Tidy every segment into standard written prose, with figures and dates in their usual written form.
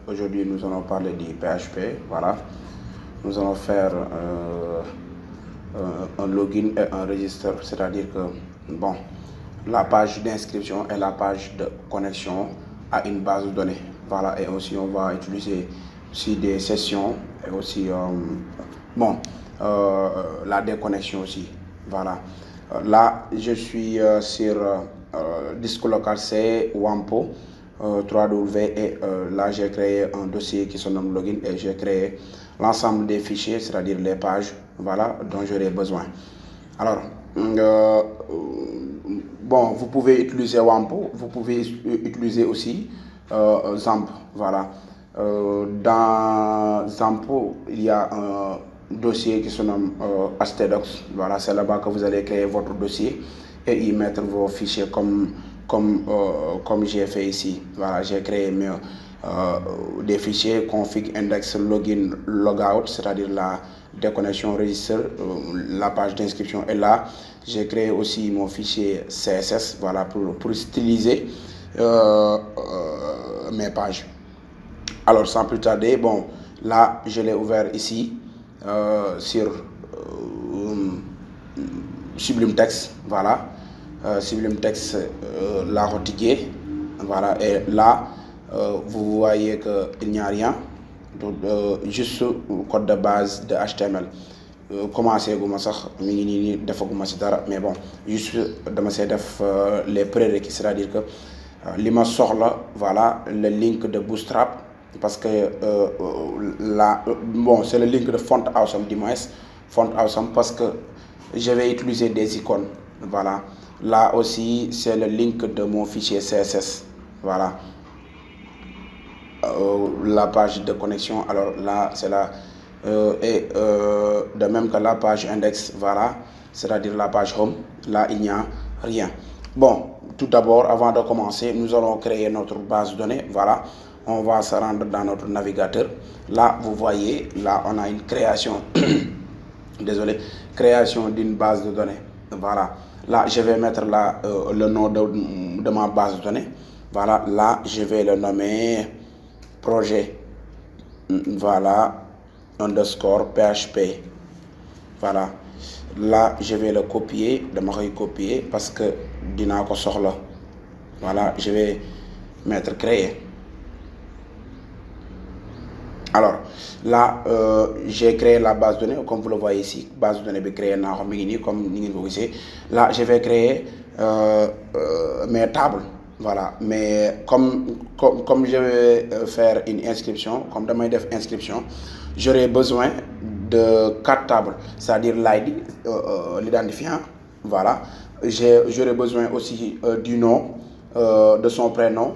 Aujourd'hui, nous allons parler du PHP. Voilà, nous allons faire un login et un register, c'est-à-dire que bon, la page d'inscription et la page de connexion à une base de données. Voilà, et aussi on va utiliser aussi des sessions et aussi la déconnexion aussi. Voilà, là je suis sur disque local C Wampo. 3W et là j'ai créé un dossier qui se nomme login et j'ai créé l'ensemble des fichiers, c'est-à-dire les pages, voilà, dont j'aurai besoin. Alors bon, vous pouvez utiliser Wampo, vous pouvez utiliser aussi Xampp. Voilà, dans Xampp il y a un dossier qui se nomme htdocs. Voilà, c'est là-bas que vous allez créer votre dossier et y mettre vos fichiers comme j'ai fait ici. Voilà, j'ai créé des fichiers config, index, login, logout, c'est-à-dire la déconnexion, register, la page d'inscription. Et là, j'ai créé aussi mon fichier CSS, voilà, pour styliser mes pages. Alors, sans plus tarder, bon, là, je l'ai ouvert ici sur Sublime Text, voilà. Sublime Text l'a retigué, voilà, et là vous voyez qu'il n'y a rien, juste code de base de HTML. Commencé guma sax mi ngi nii defaguma ci dara, mais bon, juste dama see def les prérequis, c'est-à-dire que li ma soxla, voilà, le link de Bootstrap, parce que bon, c'est le link de Font Awesome, du moins Font Awesome, parce que je vais utiliser des icônes. Voilà, là aussi c'est le link de mon fichier CSS. Voilà, la page de connexion, alors là c'est là de même que la page index, voilà, c'est-à-dire la page home, là il n'y a rien. Bon, tout d'abord, avant de commencer, nous allons créer notre base de données. Voilà, on va se rendre dans notre navigateur. Là vous voyez, là on a une création désolé, création d'une base de données. Voilà, là je vais mettre là le nom de ma base de données. Voilà, là je vais le nommer projet, voilà, underscore PHP. Voilà, là je vais le copier, copier parce que dina ko soxla. Voilà, je vais mettre créer. Alors là j'ai créé la base de données comme vous le voyez ici. Base de données créée comme vous voyez. Là je vais créer mes tables. Voilà, mais comme je vais faire une inscription, comme demain def inscription, j'aurai besoin de 4 tables, c'est-à-dire l'ID, l'identifiant. Voilà, j'aurai besoin aussi du nom, de son prénom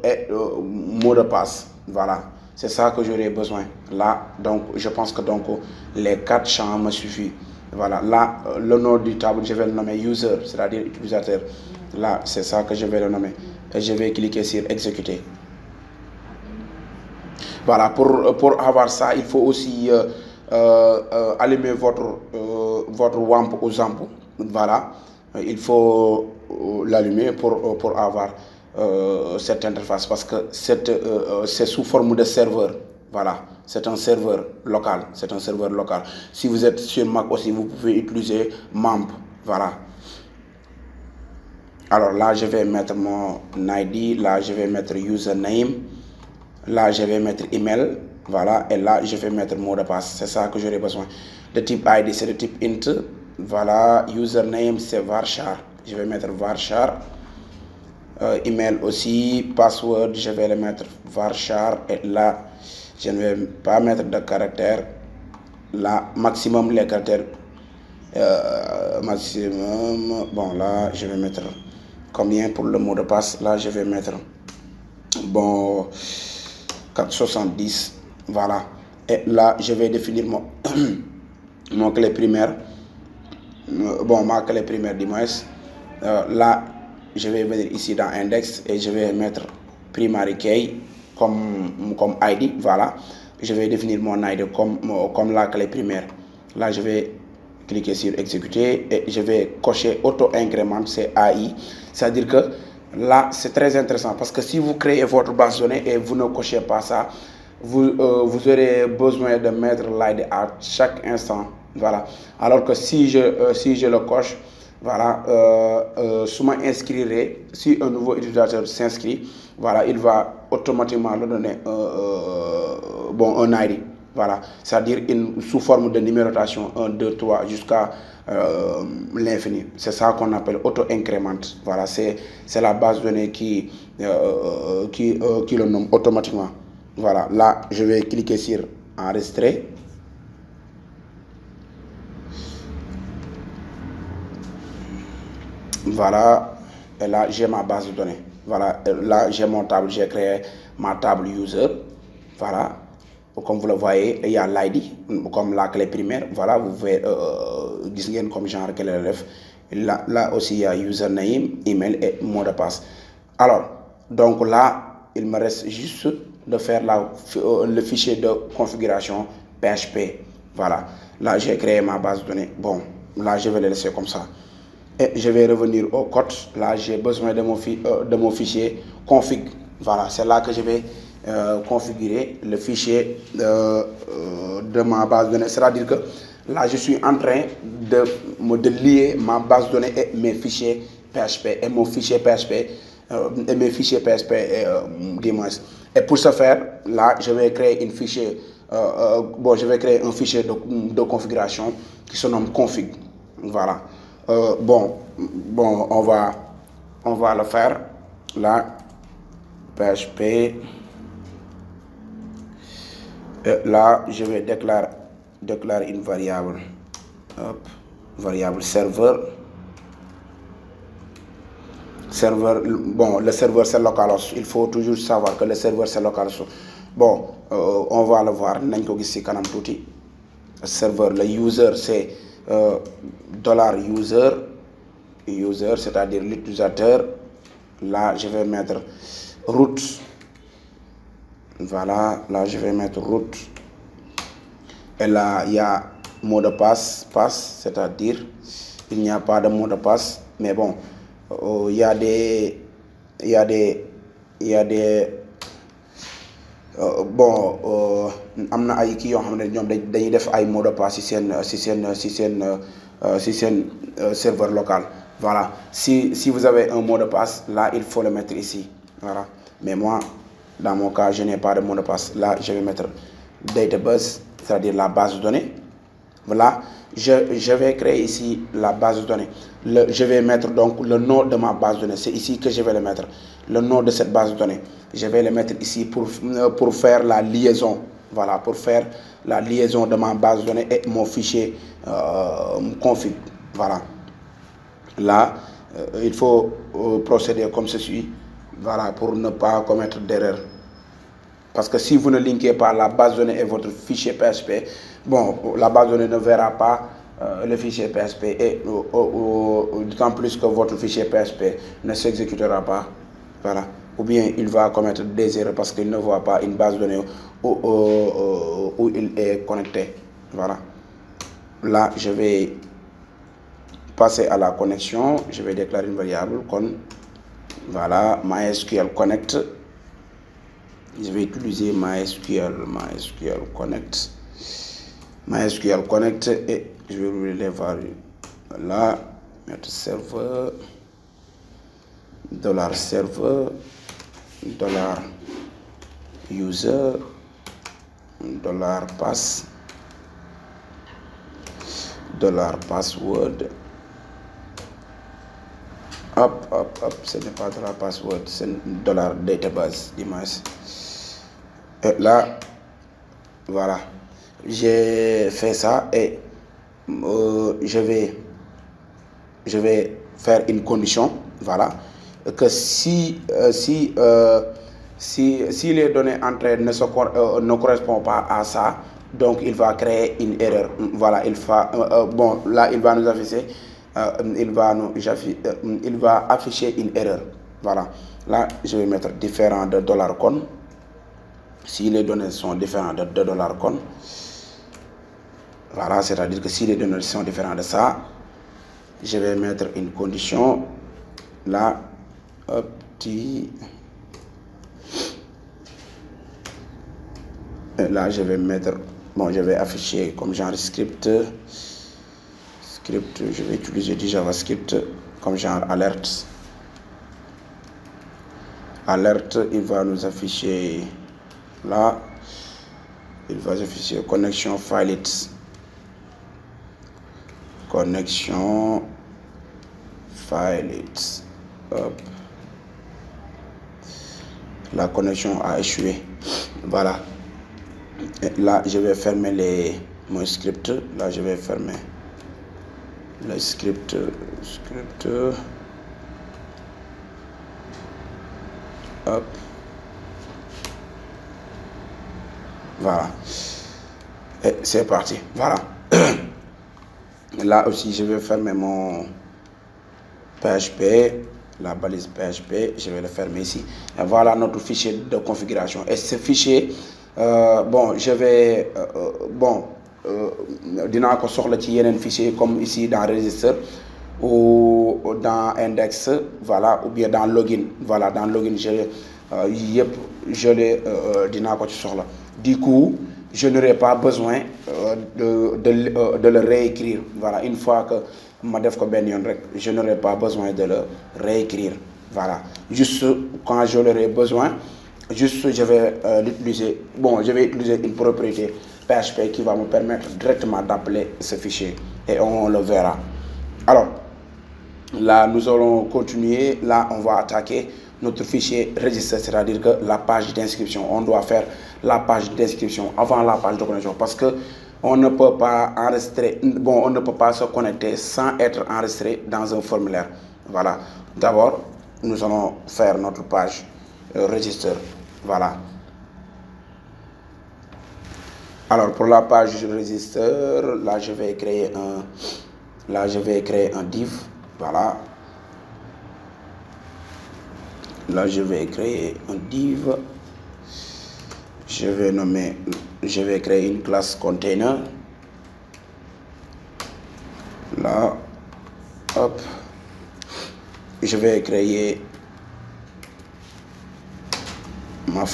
et mot de passe. Voilà, c'est ça que j'aurai besoin. Là, donc je pense que donc les 4 champs me suffisent. Voilà, là le nom du table je vais le nommer user, c'est-à-dire utilisateur. Là c'est ça que je vais le nommer et je vais cliquer sur exécuter. Voilà, pour avoir ça il faut aussi allumer votre WAMP ou Xampp. Voilà, il faut l'allumer pour avoir cette interface, parce que c'est sous forme de serveur. Voilà, c'est un serveur local, c'est un serveur local. Si vous êtes sur Mac aussi, vous pouvez utiliser MAMP. Voilà, alors là je vais mettre mon ID, là je vais mettre username, là je vais mettre email, voilà, et là je vais mettre mot de passe. C'est ça que j'aurai besoin. De type ID c'est de type int. Voilà, username c'est varchar, je vais mettre varchar. Email aussi, password je vais le mettre varchar, et là je ne vais pas mettre de caractère. Là maximum les caractères maximum. Bon, là je vais mettre combien pour le mot de passe? Là je vais mettre bon 470. Voilà, et là je vais définir mon clé primaire, bon ma clé primaire du moins. Là je vais venir ici dans index et je vais mettre primary key comme ID. Voilà, je vais définir mon ID comme la clé primaire. Là je vais cliquer sur exécuter et je vais cocher auto incrément, c'est AI, c'est à dire que Là, c'est très intéressant parce que si vous créez votre base de données et vous ne cochez pas ça, vous aurez besoin de mettre l'ID à chaque instant. Voilà. Alors que si je le coche, voilà, je m'inscrirai, si un nouveau utilisateur s'inscrit, voilà, il va automatiquement le donner bon, un ID. Voilà, c'est-à-dire sous forme de numérotation 1, 2, 3 jusqu'à l'infini. C'est ça qu'on appelle auto-increment. Voilà, c'est la base de données qui le nomme automatiquement. Voilà, là, je vais cliquer sur enregistrer. Voilà, et là, j'ai ma base de données. Voilà, là, j'ai mon table, j'ai créé ma table user. Voilà. Comme vous le voyez, il y a l'ID comme la clé primaire. Voilà, vous pouvez comme genre quel élève. Là aussi, il y a username, email et mot de passe. Alors, donc là, il me reste juste de faire le fichier de configuration PHP. Voilà, là, j'ai créé ma base de données. Bon, là, je vais le laisser comme ça. Et je vais revenir au code. Là, j'ai besoin de mon fichier config. Voilà, c'est là que je vais configurer le fichier de ma base de données. C'est-à-dire que là, je suis en train de lier ma base de données et mes fichiers PHP et mon fichier PHP et mes fichiers PHP dis-moi. Et pour ce faire, là, je vais créer une fichier. Bon, je vais créer un fichier de configuration qui se nomme config. Voilà. Bon, on va le faire. Là, PHP. Là, je vais déclarer une variable. Hop, variable serveur. Bon, le serveur c'est localhost. Il faut toujours savoir que le serveur c'est localhost. Bon, on va le voir. Ici, serveur, le user c'est $user, c'est-à-dire l'utilisateur. Là, je vais mettre root. Voilà, là, je vais mettre root. Et là, il y a mot de passe, c'est-à-dire, il n'y a pas de mot de passe. Mais bon, il y a des bon, amna ay ki yo xamné ñom dañuy def ay mot de passe ci sen serveur local. Voilà, si vous avez un mot de passe, là il faut le mettre ici. Voilà, mais moi dans mon cas je n'ai pas de mot de passe. Là je vais mettre database, c'est-à-dire la base de données. Voilà, je vais créer ici la base de données. Je vais mettre donc le nom de ma base de données. C'est ici que je vais le mettre. Le nom de cette base de données. Je vais le mettre ici pour faire la liaison. Voilà, pour faire la liaison de ma base de données et mon fichier config. Voilà. Là, il faut procéder comme ceci. Voilà, pour ne pas commettre d'erreur. Parce que si vous ne linkez pas la base de données et votre fichier PHP, bon, la base de données ne verra pas le fichier PHP et d'autant plus que votre fichier PHP ne s'exécutera pas. Voilà. Ou bien il va commettre des erreurs parce qu'il ne voit pas une base de données où il est connecté. Voilà. Là, je vais passer à la connexion. Je vais déclarer une variable comme, voilà, MySQL Connect. Je vais utiliser MySQL Connect et je vais ouvrir les variables. Là, mettre serveur, $serveur, $user, $pass, $password. Hop, ce n'est pas de la password, c'est $database, dimanche. Et là, voilà, j'ai fait ça et je vais faire une condition, voilà, que si les données entrées ne correspondent pas à ça, donc il va créer une erreur. Voilà, bon, là il va nous afficher. Il va afficher une erreur. Voilà. Là, je vais mettre différent de $con. Si les données sont différentes de $con, voilà, c'est-à-dire que si les données sont différentes de ça, je vais mettre une condition. Là, hop, partie. Et là, je vais mettre, bon, je vais afficher comme genre script. Je vais utiliser du JavaScript comme genre alerte. Alerte, il va nous afficher là. Il va afficher connexion failite. Connexion failite. Hop. La connexion a échoué. Voilà. Et là, je vais fermer mon script. Là, je vais fermer le script. Hop. Voilà. Et c'est parti. Voilà. Là aussi, je vais fermer mon PHP, la balise PHP. Je vais le fermer ici. Et voilà notre fichier de configuration. Et ce fichier, bon, je vais, dinaa ko soxla ci yeneen fichier comme ici dans register ou dans index, voilà, ou bien dans login. Voilà, dans login, je l'ai dinaa ko ci soxla. Du coup, je n'aurai pas besoin de le réécrire. Voilà, une fois que ma def ko ben yon rek, je n'aurai pas besoin de le réécrire. Voilà, juste quand je l'aurai besoin, juste je vais l'utiliser. Bon, je vais utiliser une propriété PHP qui va me permettre directement d'appeler ce fichier et on le verra. Alors, là, nous allons continuer. Là, on va attaquer notre fichier register, c'est-à-dire que la page d'inscription. On doit faire la page d'inscription avant la page de connexion parce que on ne peut pas enregistrer, bon, on ne peut pas se connecter sans être enregistré dans un formulaire. Voilà. D'abord, nous allons faire notre page register. Voilà. Alors, pour la page register, là, je vais créer un div. Voilà. Là, je vais créer un div. Je vais créer une classe container. Là, hop. Je vais créer mon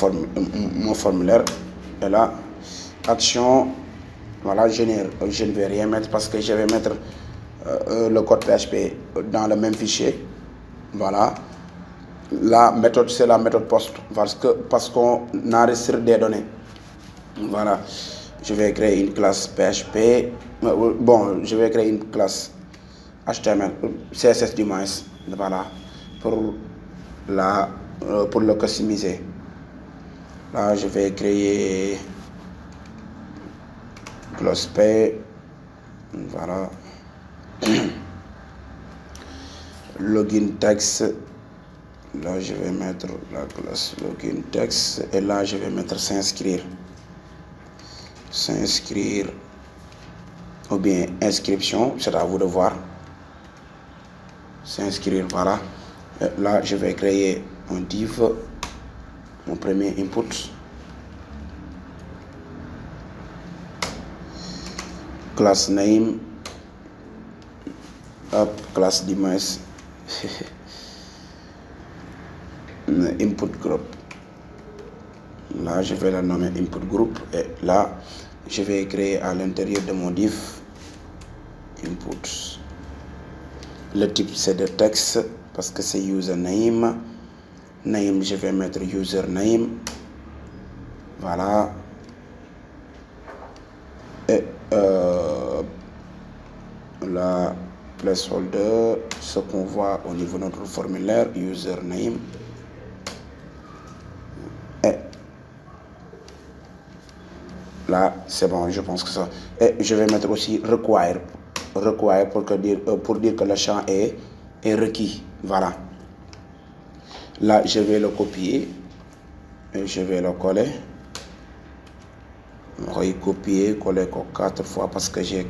formulaire. Et là, action. Voilà, je ne vais rien mettre parce que je vais mettre le code PHP dans le même fichier. Voilà. La méthode, c'est la méthode post parce qu'on enregistre des données. Voilà. Je vais créer une classe PHP. Bon, je vais créer une classe HTML, CSS du moins. Voilà. Pour le customiser. Là, je vais créer classe P. Voilà. Login text. Là, je vais mettre la classe login text et là, je vais mettre s'inscrire. S'inscrire ou bien inscription, c'est à vous de voir. S'inscrire, voilà. Et là, je vais créer un div, mon premier input. Class name. Hop, classe d'image. Input group. Là, je vais la nommer input group et là, je vais créer à l'intérieur de mon div input. Le type c'est de texte parce que c'est username. Name, je vais mettre username. Voilà. Et la placeholder, ce qu'on voit au niveau de notre formulaire, username. Là, c'est bon, je pense que ça. Et je vais mettre aussi require. Require pour dire que le champ est requis. Voilà. Là, je vais le copier. Et je vais le coller. Je vais copier, coller 4 fois parce que j'ai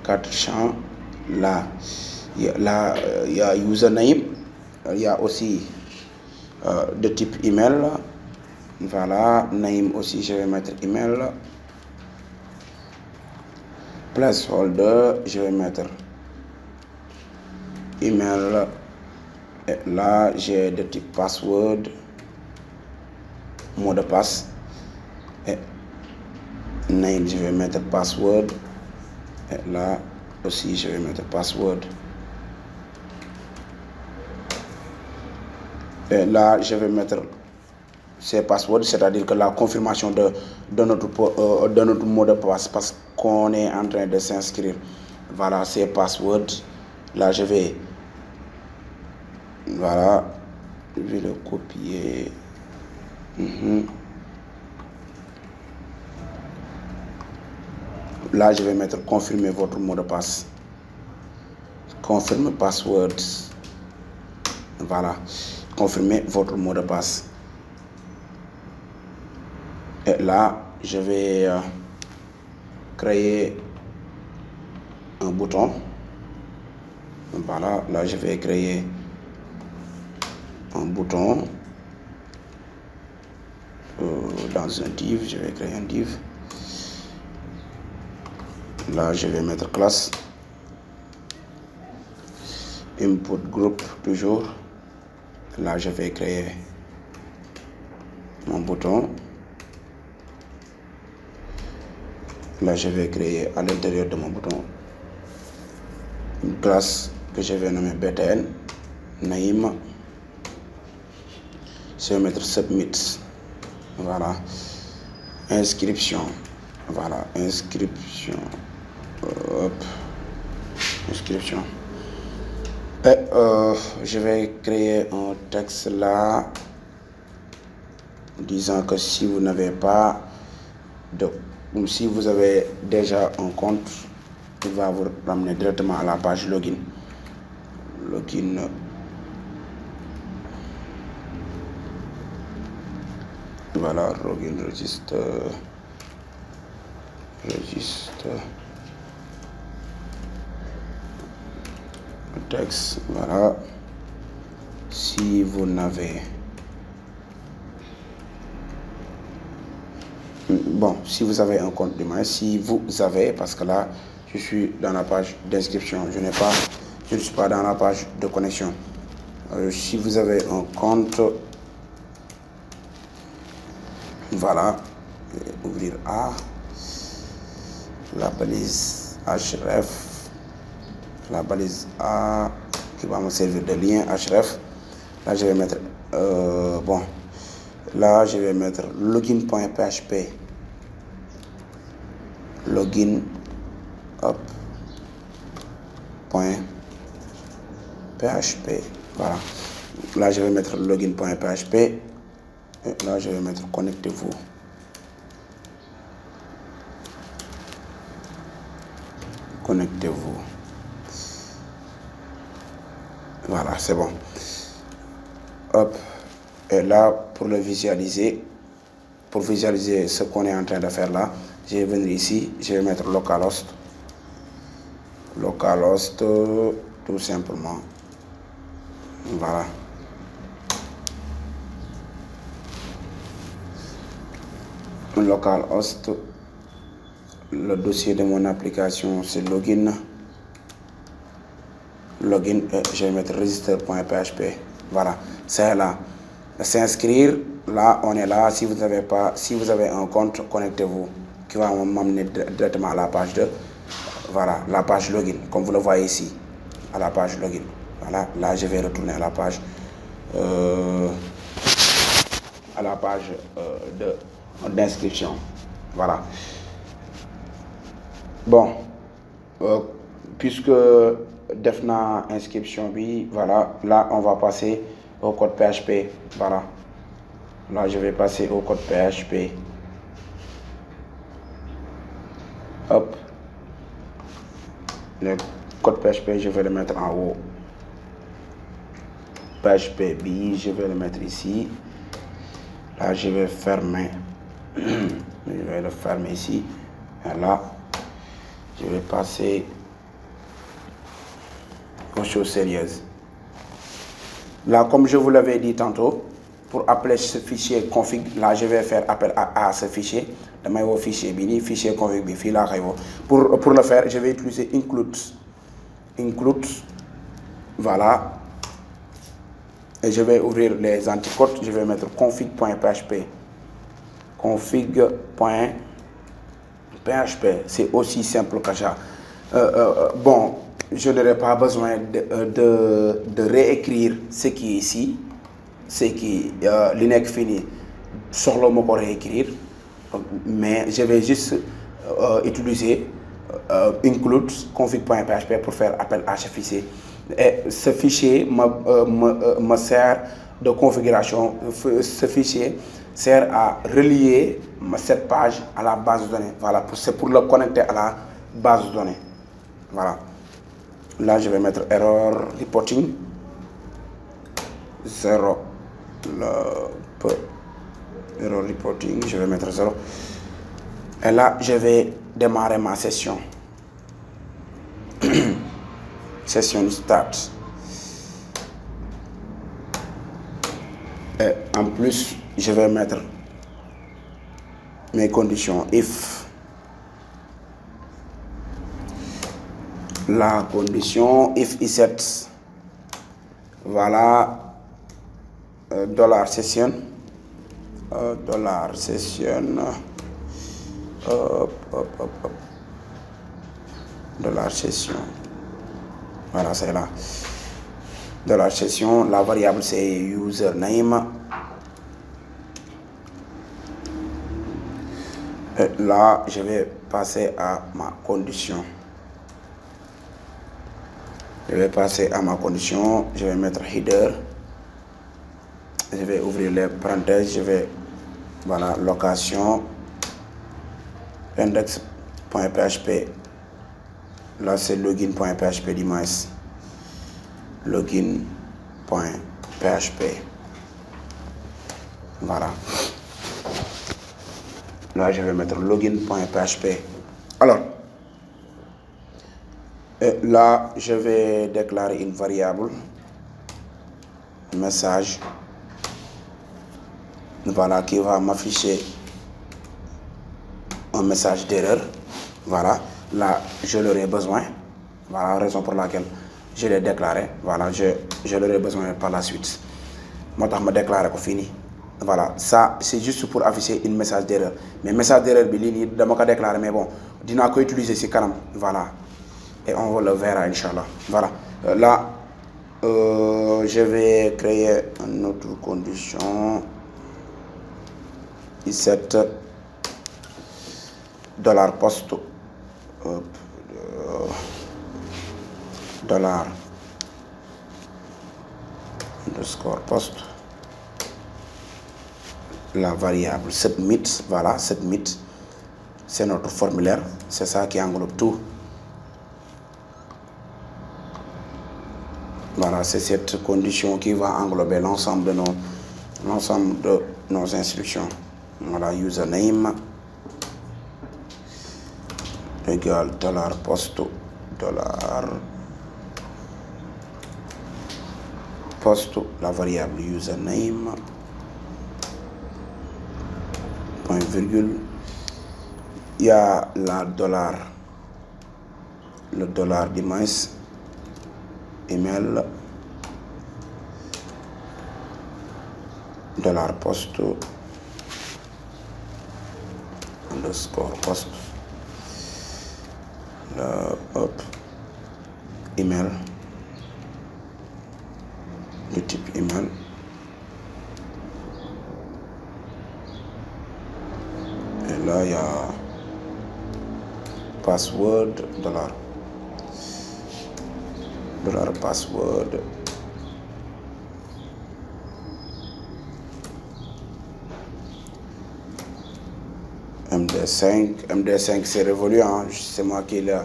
4 champs. Là, il y a username. Il y a aussi de type email. Voilà, name aussi, je vais mettre email. Placeholder, je vais mettre email. Et là, j'ai de type password, mot de passe. Et name, je vais mettre password. Et là aussi, je vais mettre password. Et là, je vais mettre ces passwords, c'est-à-dire que la confirmation de notre mot de passe, parce qu'on est en train de s'inscrire. Voilà, ces passwords. Là, je vais le copier. Là, je vais mettre confirmer votre mot de passe. Confirmer password. Voilà, confirmer votre mot de passe. Et là, je vais créer un bouton. Voilà, là, je vais créer un bouton dans un div. Je vais créer un div. Là, je vais mettre classe. Input group, toujours. Là, je vais créer mon bouton. Là, je vais créer à l'intérieur de mon bouton une classe que je vais nommer btn, Naïm. Je vais mettre submit. Voilà. Inscription. Voilà. Inscription. Hop. Inscription. Et je vais créer un texte là disant que si vous n'avez pas de, ou si vous avez déjà un compte, il va vous ramener directement à la page login. Login. Voilà, login, registre. Texte, voilà. Si vous n'avez, bon, si vous avez un compte de main, si vous avez, parce que là, je suis dans la page d'inscription, je ne suis pas dans la page de connexion. Si vous avez un compte, voilà, ouvrir A, la balise href, la balise A qui va me servir de lien href. Là, je vais mettre, bon, là, je vais mettre login.php. Login, hop, .php. Voilà. Là, je vais mettre login.php. Et là, je vais mettre connectez-vous. Connectez-vous. Voilà, c'est bon. Hop. Et là, pour visualiser ce qu'on est en train de faire là, je vais venir ici, je vais mettre localhost. Localhost, tout simplement. Voilà. Localhost, le dossier de mon application, c'est login. Login, je vais mettre register.php. Voilà, c'est là. S'inscrire, là, on est là. Si vous avez un compte, connectez-vous, qui va m'amener directement à la page de, voilà, la page login, comme vous le voyez ici, à la page login. Voilà, là, je vais retourner à la page, d'inscription. Voilà. Bon, puisque Defna inscription, oui, voilà, là, on va passer au code PHP. Voilà. Là, je vais passer au code PHP. Hop. Le code PHP, je vais le mettre en haut. PHP B, je vais le mettre ici. Là, je vais fermer. Je vais le fermer ici. Et là, je vais passer aux choses sérieuses. Là, comme je vous l'avais dit tantôt, pour appeler ce fichier config, là, je vais faire appel à ce fichier. Demain, au fichier bini, fichier config bifi, là, pour le faire, je vais utiliser include. Include, voilà. Et je vais ouvrir les anticodes. Je vais mettre config.php. Config.php. C'est aussi simple que ça. Bon, je n'aurai pas besoin de réécrire ce qui est ici. Ce qui est fini. Sur le mot pour réécrire. Mais je vais juste utiliser include config.php pour faire appel à ce fichier. Et ce fichier me sert de configuration. Ce fichier sert à relier cette page à la base de données. Voilà, c'est pour le connecter à la base de données. Voilà. Là, je vais mettre error reporting 0. Error reporting, je vais mettre 0. Et là, je vais démarrer ma session. Session start. Et en plus, je vais mettre mes conditions. If la condition, if is voilà, dollar session, dollar session, dollar session. Voilà, c'est là. De la session, la variable c'est username. Et là, je vais passer à ma condition. Je vais passer à ma condition. Je vais mettre header. Je vais ouvrir les parenthèses. Je vais, voilà, location. Index.php. Là, c'est login.php d'image. Login.php. Voilà. Là, je vais mettre login.php. Alors, là, je vais déclarer une variable. Message. Voilà, qui va m'afficher un message d'erreur. Voilà. Là, je l'aurai besoin. Voilà la raison pour laquelle je l'ai déclaré. Voilà, je l'aurai besoin par la suite. Moi, je me déclaré que fini. Voilà, ça, c'est juste pour afficher une message d'erreur. Mais message d'erreur, je l'ai déclaré, mais bon, je vais utiliser ce canal. Voilà. Et on le verra, Inch'Allah. Voilà. Là, je vais créer une autre condition. $7 post. Dollar underscore post, la variable submit. Voilà, submit, c'est notre formulaire, c'est ça qui englobe tout. Voilà, c'est cette condition qui va englober l'ensemble de nos instructions. Voilà, username égale $post, post, la variable username, point virgule, il y a la dollar, le dollar d'image, email, $post, underscore post, email, du type email, et là il y a password, dollar password, MD5 c'est révolu, hein, c'est moi qui l'ai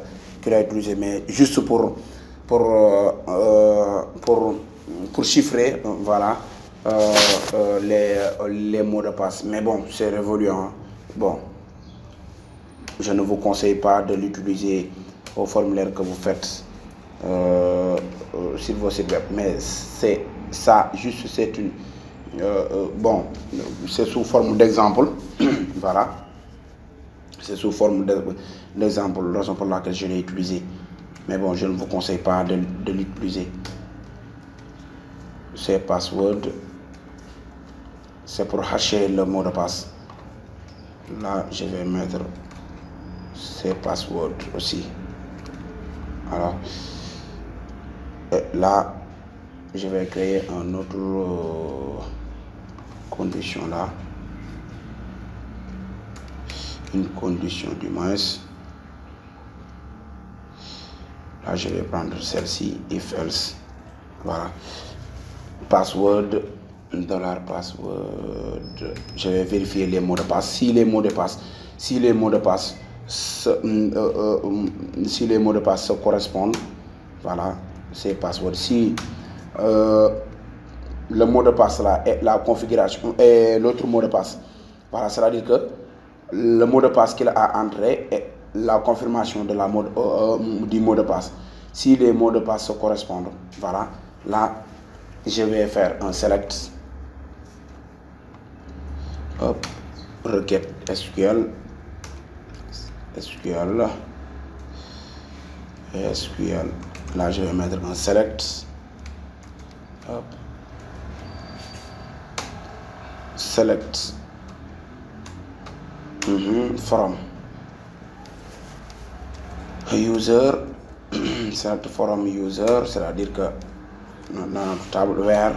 utilisé, mais juste pour chiffrer, voilà, les mots de passe. Mais bon, c'est révolu, hein. Bon, je ne vous conseille pas de l'utiliser au formulaire que vous faites sur vos sites web, mais c'est ça, juste c'est une bon, c'est sous forme d'exemple. Voilà, c'est sous forme d'exemple, la raison pour laquelle je l'ai utilisé. Mais bon, je ne vous conseille pas de l'utiliser. c'est password, c'est pour hasher le mot de passe. Là je vais mettre c'est password aussi. Alors là je vais créer un autre condition là, une condition du moins. Là je vais prendre celle-ci, if else. Voilà, password, $password. Je vais vérifier les mots de passe. Si les mots de passe se correspondent, voilà, c'est password. Si le mot de passe là est la configuration et l'autre mot de passe, voilà, c'est-à-dire que le mot de passe qu'il a entré est la confirmation de la du mot de passe. Si les mots de passe se correspondent, voilà, là je vais faire un select, hop, requête SQL, là je vais mettre un select, hop, select from user, select from user, c'est-à-dire que dans notre table where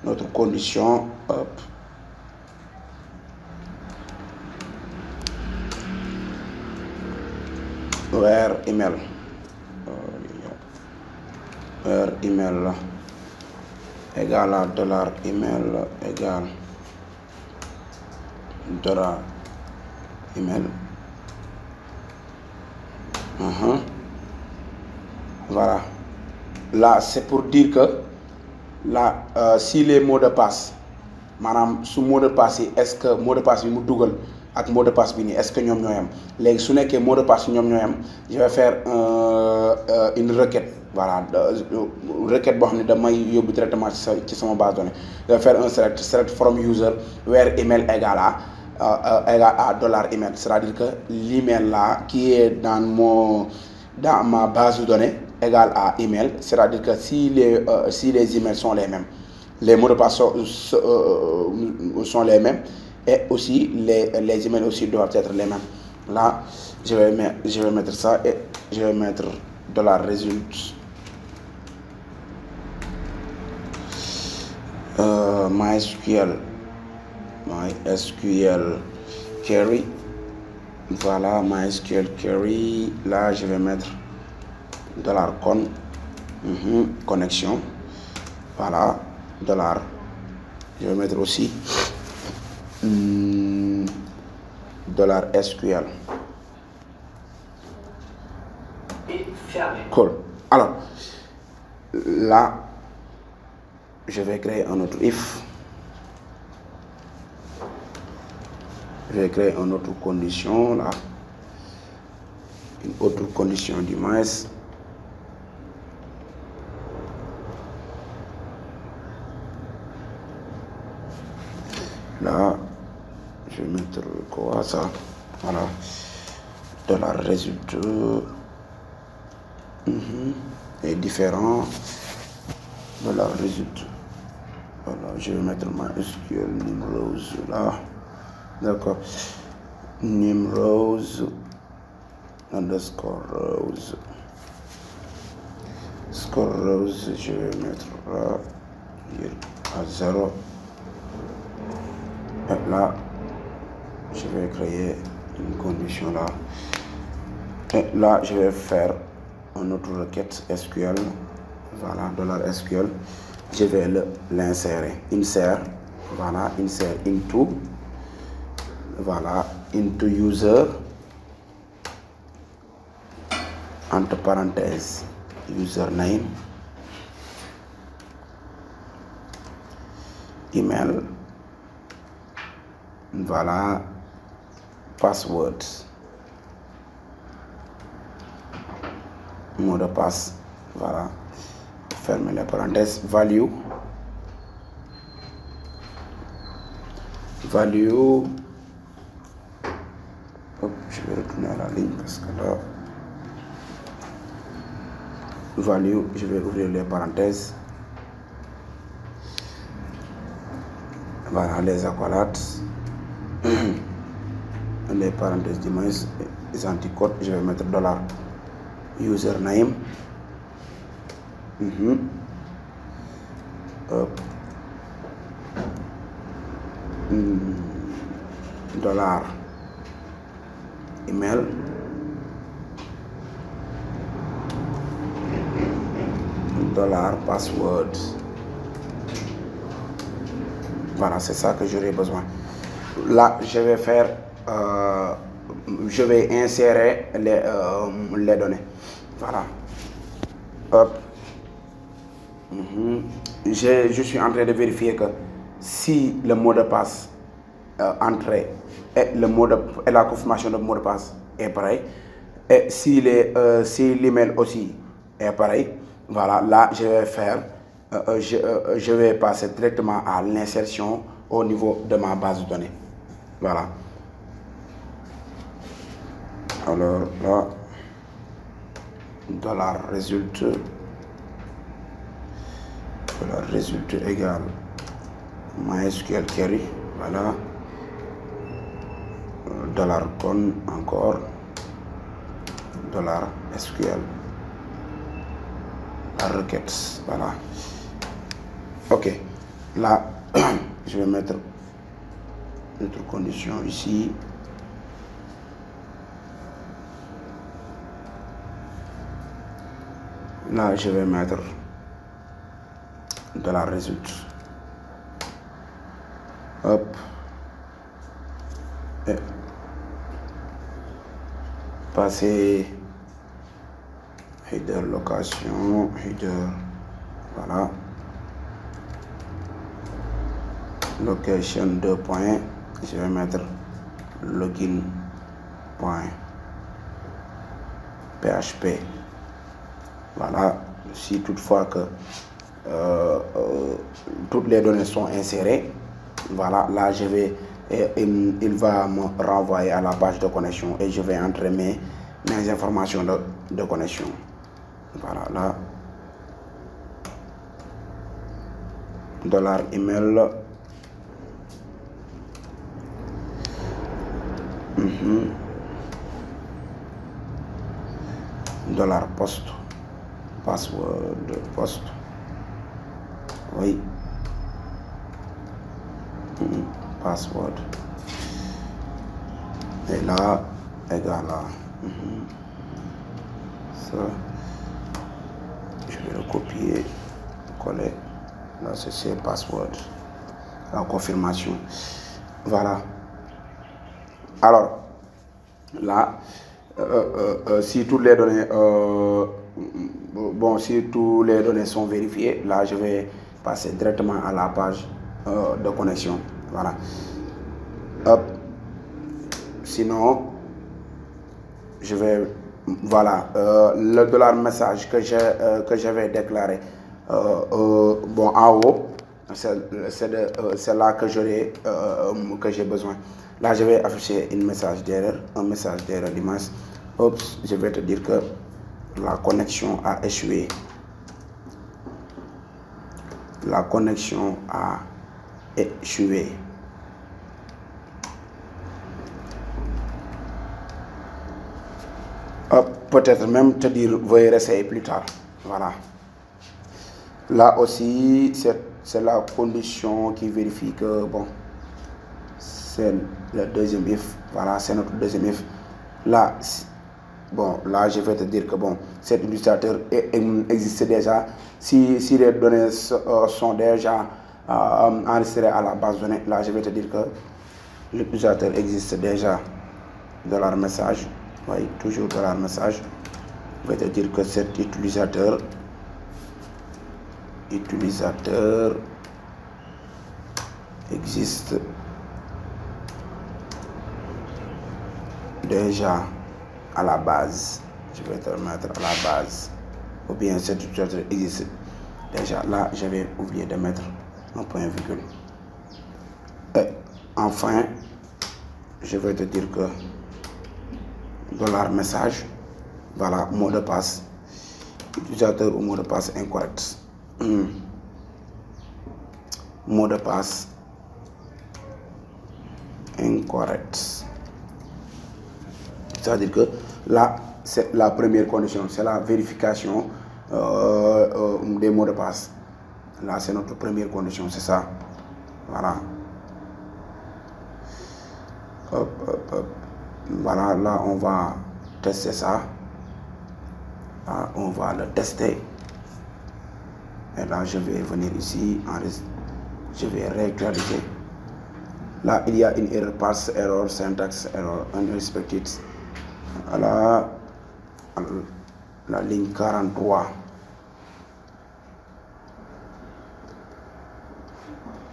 notre condition, hop, where email, where email égal à $email égal $email. Voilà, là c'est pour dire que là si les mots de passe, maanaam su mot de passe yi est-ce que mot de passe bi mu dugal ak mot de passe bi nii est-ce que ñoom ñoo yam. Léegi su nekkee mot de passe ñoom ñoo yam, je vais faire une requête, voilà, requête boo xam ne damay yóbbu directement ci sama base de données. Je vais faire un select from user where email égal à $email, c'est-à-dire que l'email là qui est dans ma base de données égale à email, c'est-à-dire que si les emails sont les mêmes, les mots de passe sont les mêmes, et aussi les emails aussi doivent être les mêmes. Là je vais mettre ça et je vais mettre $result MySQL query. Voilà, MySQL query. Là je vais mettre $con connexion. Voilà, je vais mettre aussi $SQL. Cool. Alors là je vais créer un autre if. Je vais créer une autre condition là, une autre condition du moins. Là je vais mettre quoi ça, voilà, $result est différent, $result. Voilà, je vais mettre MySQL Nimrose là, d'accord, Nimrose underscore rose, score rose, je vais mettre là à 0. Et là je vais créer une condition là, et là je vais faire une autre requête SQL, voilà, $SQL. Je vais l'insérer, insert, voilà, insert into, voilà, into user, entre parenthèses username, email, voilà, password, mot de passe, voilà, fermez les parenthèses, value, hop, je vais retourner à la ligne parce que là, value, je vais ouvrir les parenthèses, Voilà les accolades. Les parenthèses d'image, les anticodes, je vais mettre dollar username. Dollar email. Dollar password. Voilà, c'est ça que j'aurai besoin. Là, je vais faire, je vais insérer les données. Voilà. Hop. Je suis en train de vérifier que si le mot de passe entrée et la confirmation de mot de passe est pareil, et si l'email aussi est pareil, voilà, là je vais faire, je vais passer directement à l'insertion au niveau de ma base de données. Voilà. Alors là, dollar résultat égale MySQL query. Voilà. Dollar con encore dollar SQL la requête. Voilà. Ok, là je vais mettre notre condition ici. Là je vais mettre dollar résultat. Hop. Et passer header location, header, voilà, location 2 points, je vais mettre login point php. Voilà, si toutefois que toutes les données sont insérées, voilà, là je vais, il va me renvoyer à la page de connexion et je vais entrer mes informations de connexion. Voilà, là, dollar email, dollar post, password post, oui, password, et là égal à ça, je vais le copier, coller, là c'est password, la confirmation. Voilà. Alors là, si toutes les données si toutes les données sont vérifiées, là je vais passer directement à la page de connexion. Voilà. Hop. Sinon je vais, voilà, le dollar message que j'avais déclaré en haut, c'est là que j'ai besoin. Là je vais afficher un message d'erreur d'image. Oups, je vais te dire que la connexion a échoué. La connexion a échoué. Peut-être même te dire veuillez réessayer plus tard. Voilà. Là aussi c'est la condition qui vérifie que bon, c'est le deuxième if. Voilà, c'est notre deuxième if. Là, bon, là je vais te dire que bon, cet utilisateur existe déjà. Si les données sont déjà enregistrées à la base de données, là je vais te dire que l'utilisateur existe déjà. Dollar message, oui, toujours dollar message. Je vais te dire que cet utilisateur existe déjà à la base. Je vais te mettre à la base, ou bien cet utilisateur existe déjà. Là je vais oublier de mettre un point virgule. Et enfin je vais te dire que dollar message, voilà, mot de passe, utilisateur ou mot de passe incorrect. Mot de passe incorrect. C'est-à-dire que là, c'est la première condition, c'est la vérification des mots de passe. Là, c'est notre première condition, c'est ça. Voilà. Hop, hop, hop. Voilà, là, on va tester ça. Là, on va le tester. Et là, je vais venir ici, je vais réactualiser. Là, il y a une erreur, pass error, syntax error, unexpected. Voilà, la ligne 43.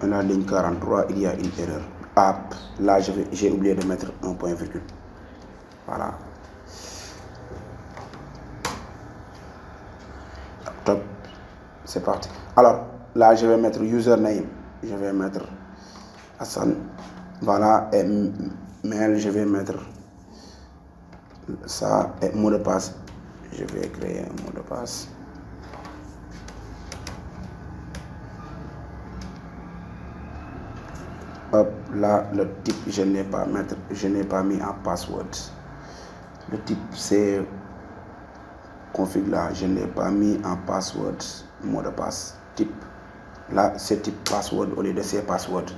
La ligne 43, il y a une erreur. Ah, là, j'ai oublié de mettre un point virgule. Voilà. Top. C'est parti. Alors, là, je vais mettre username. Je vais mettre Hassan. Voilà. Et mail, je vais mettre ça. Et mot de passe. Je vais créer un mot de passe. Hop, là, le type, je n'ai pas mis en password. Le type, c'est config là, je n'ai pas mis en password, mot de passe, type. Là, c'est type password au lieu de ces passwords.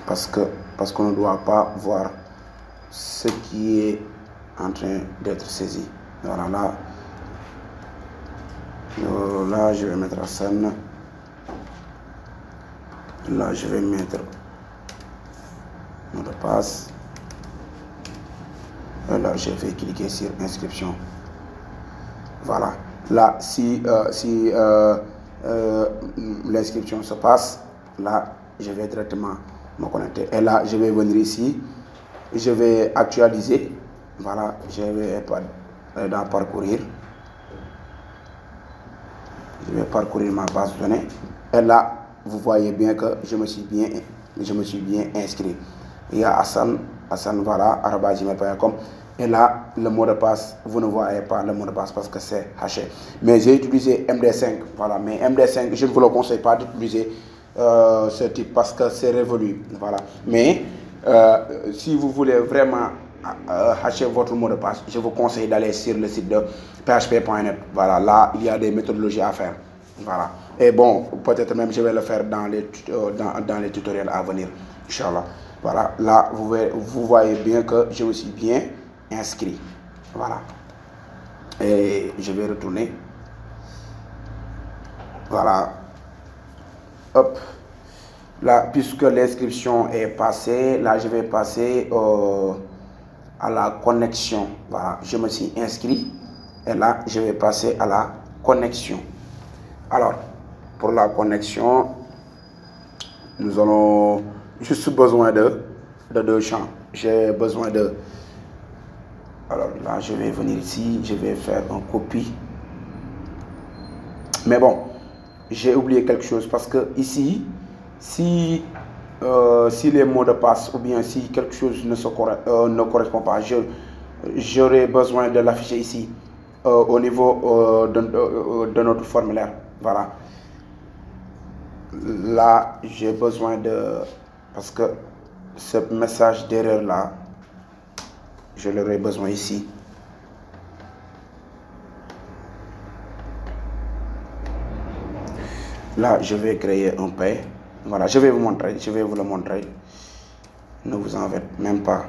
Parce qu'on ne doit pas voir ce qui est en train d'être saisi. Voilà, là, je vais mettre Hassan. Là, je vais mettre mot de passe. Et là, je vais cliquer sur inscription. Voilà. Là, si l'inscription se passe, là, je vais directement me connecter. Et là, je vais venir ici. Je vais actualiser. Voilà. Je vais dans parcourir. Je vais parcourir ma base de données. Et là, vous voyez bien que je me suis bien inscrit. Il y a Hassan, voilà, @gmail.com. Et là, le mot de passe, vous ne voyez pas le mot de passe parce que c'est haché. Mais j'ai utilisé MD5, voilà. Mais MD5, je ne vous le conseille pas d'utiliser ce type parce que c'est révolu, voilà. Mais si vous voulez vraiment hacher votre mot de passe, je vous conseille d'aller sur le site de php.net. Voilà, là, il y a des méthodologies à faire. Voilà. Et bon, peut-être même je vais le faire dans les tutoriels à venir, Inch'Allah. Voilà, là, vous voyez bien que je me suis bien inscrit. Voilà. Et je vais retourner. Voilà. Hop. Là, puisque l'inscription est passée, là, je vais passer à la connexion. Voilà, je me suis inscrit. Et là, je vais passer à la connexion. Alors, pour la connexion, nous allons juste besoin de deux champs. J'ai besoin de... Alors là, je vais venir ici, je vais faire un copie. Mais bon, j'ai oublié quelque chose parce que ici, si les mots de passe ou bien si quelque chose ne correspond pas, j'aurai besoin de l'afficher ici au niveau de notre formulaire. Voilà. Là, j'ai besoin de... Parce que ce message d'erreur là, je l'aurai besoin ici. Là, je vais créer un P. Voilà, je vais vous le montrer. Ne vous en faites même pas.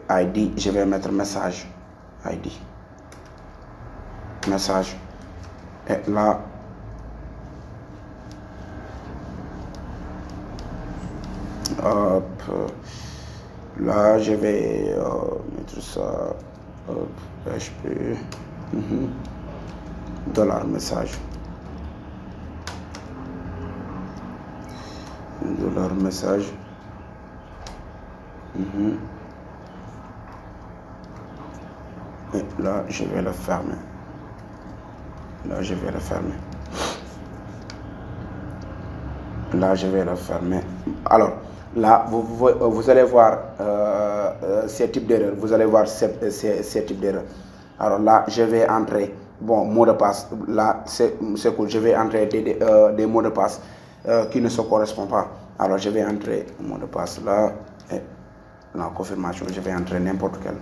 ID, je vais mettre message. ID. Message. Et là, hop, là, je vais mettre ça. Hop, PHP. Dollar message. Dollar message. Et là, je vais le fermer. Là, je vais le fermer. Là, je vais le fermer. Alors, là, vous allez voir ces types d'erreurs. Vous allez voir ces types d'erreurs. Alors là, je vais entrer, bon, mot de passe. Là, c'est cool. Je vais entrer des mots de passe. qui ne se correspond pas. Alors je vais entrer le mot de passe là et la confirmation, je vais entrer n'importe quel.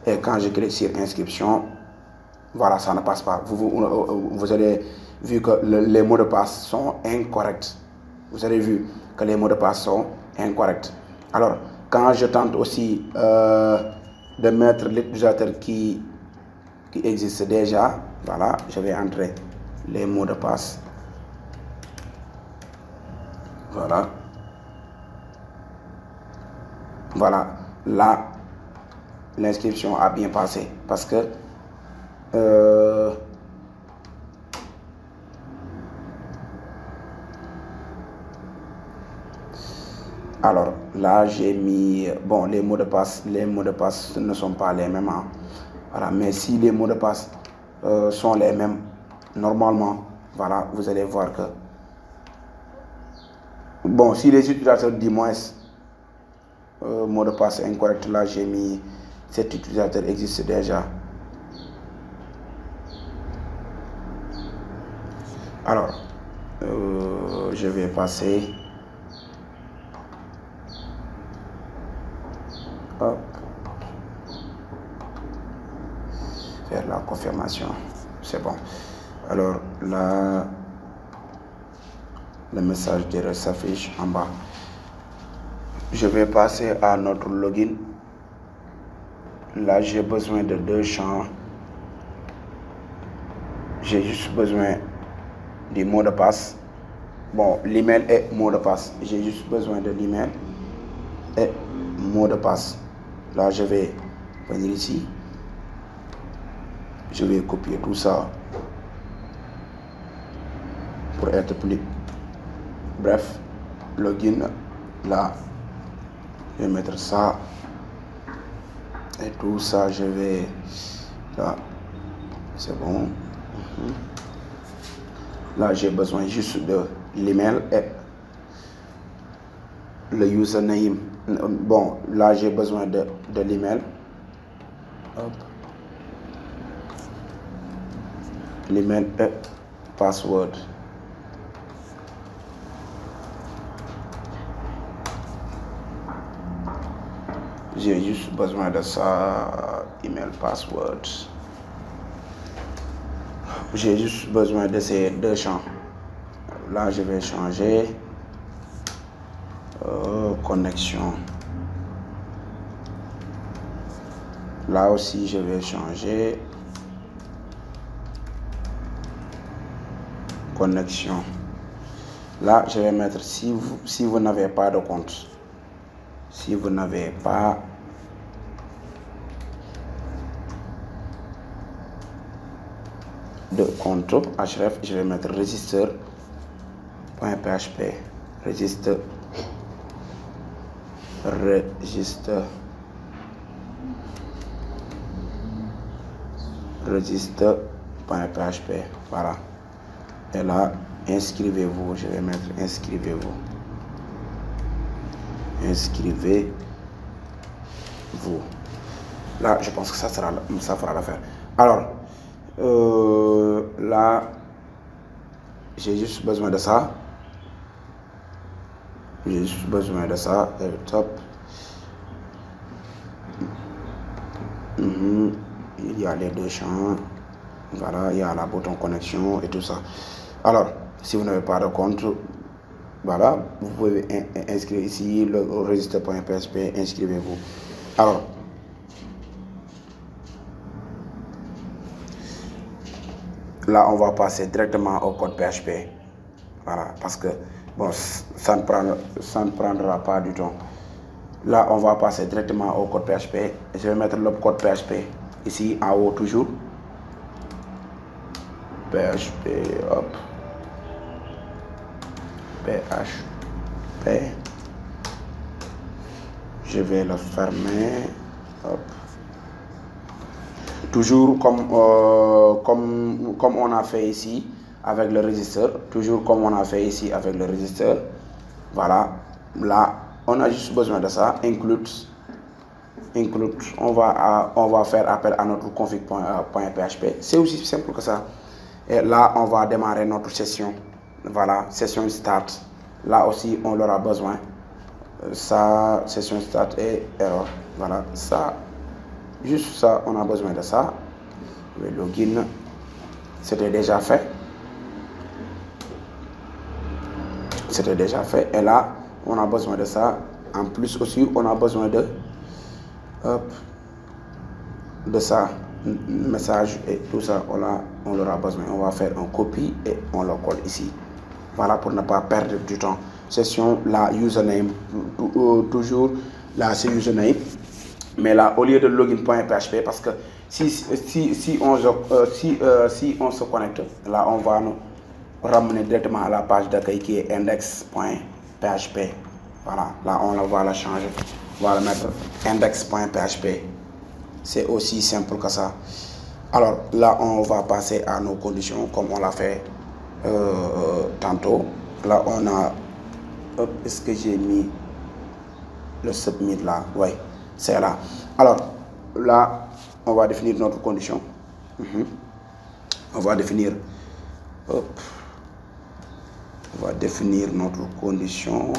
Et quand je clique sur inscription, voilà, ça ne passe pas. Vous avez vu que les mots de passe sont incorrects. Vous avez vu que les mots de passe sont incorrects. Alors, quand je tente aussi de mettre l'utilisateur qui existe déjà, voilà, je vais entrer les mots de passe. Voilà. Voilà, là, l'inscription a bien passé parce que alors là j'ai mis bon les mots de passe ne sont pas les mêmes, hein. Voilà, mais si les mots de passe sont les mêmes normalement, voilà, vous allez voir que bon, si les utilisateurs disent moins mot de passe incorrect, là j'ai mis cet utilisateur existe déjà. Alors je vais passer. Hop. Faire la confirmation, c'est bon. Alors là, le message d'erreur s'affiche en bas. Je vais passer à notre login. Là, j'ai besoin de deux champs. J'ai juste besoin du mot de passe. Bon, l'email et mot de passe. J'ai juste besoin de l'email et mot de passe. Là, je vais venir ici. Je vais copier tout ça pour être plus bref. Login, là, je vais mettre ça et tout ça. Je vais là, c'est bon. Là, j'ai besoin juste de l'email et le username. Bon, là, j'ai besoin de l'email. L'email et password. J'ai juste besoin de ça, email, password. J'ai juste besoin de ces deux champs. Là, je vais changer connexion. Là aussi, je vais changer connexion. Là, je vais mettre si vous n'avez pas de compte. Si vous n'avez pas de compte href, je vais mettre register.php. Register.php. Voilà. Et là, inscrivez-vous. Je vais mettre inscrivez-vous. Inscrivez-vous. Là, je pense que ça fera l'affaire. Alors, là, j'ai juste besoin de ça. J'ai juste besoin de ça. Et top. Il y a les deux champs. Voilà, il y a la bouton connexion et tout ça. Alors, si vous n'avez pas de compte, voilà, vous pouvez inscrire ici le register.php, inscrivez-vous. Alors, là, on va passer directement au code PHP. Voilà, parce que bon, ça ne prendra pas du temps. Là, on va passer directement au code PHP. Je vais mettre le code PHP ici en haut toujours. PHP, hop. PHP. Je vais le fermer. Hop. Toujours comme on a fait ici avec le register. Toujours comme on a fait ici avec le register. Voilà. Là, on a juste besoin de ça. Include. On va faire appel à notre config.php. C'est aussi simple que ça. Et là, on va démarrer notre session. voilà, session start. Là aussi, on l'aura besoin. Ça, session start et error. Voilà, ça, juste ça, on a besoin de ça. Le login, c'était déjà fait. C'était déjà fait. Et là, on a besoin de ça. En plus aussi, on a besoin de, hop, de ça, message et tout ça. On l'aura besoin. On va faire un copie et on le colle ici. Voilà, pour ne pas perdre du temps. Session, la username, toujours là c'est username. Mais là, au lieu de login.php, parce que si on se connecte, là on va nous ramener directement à la page d'accueil qui est index.php. Voilà, là on va la changer. On va la mettre index.php. C'est aussi simple que ça. Alors là, on va passer à nos conditions comme on l'a fait tantôt. Là, on a... Est-ce que j'ai mis le submit là? Oui, c'est là. Alors là, on va définir notre condition. On va définir... Hop. On va définir notre condition.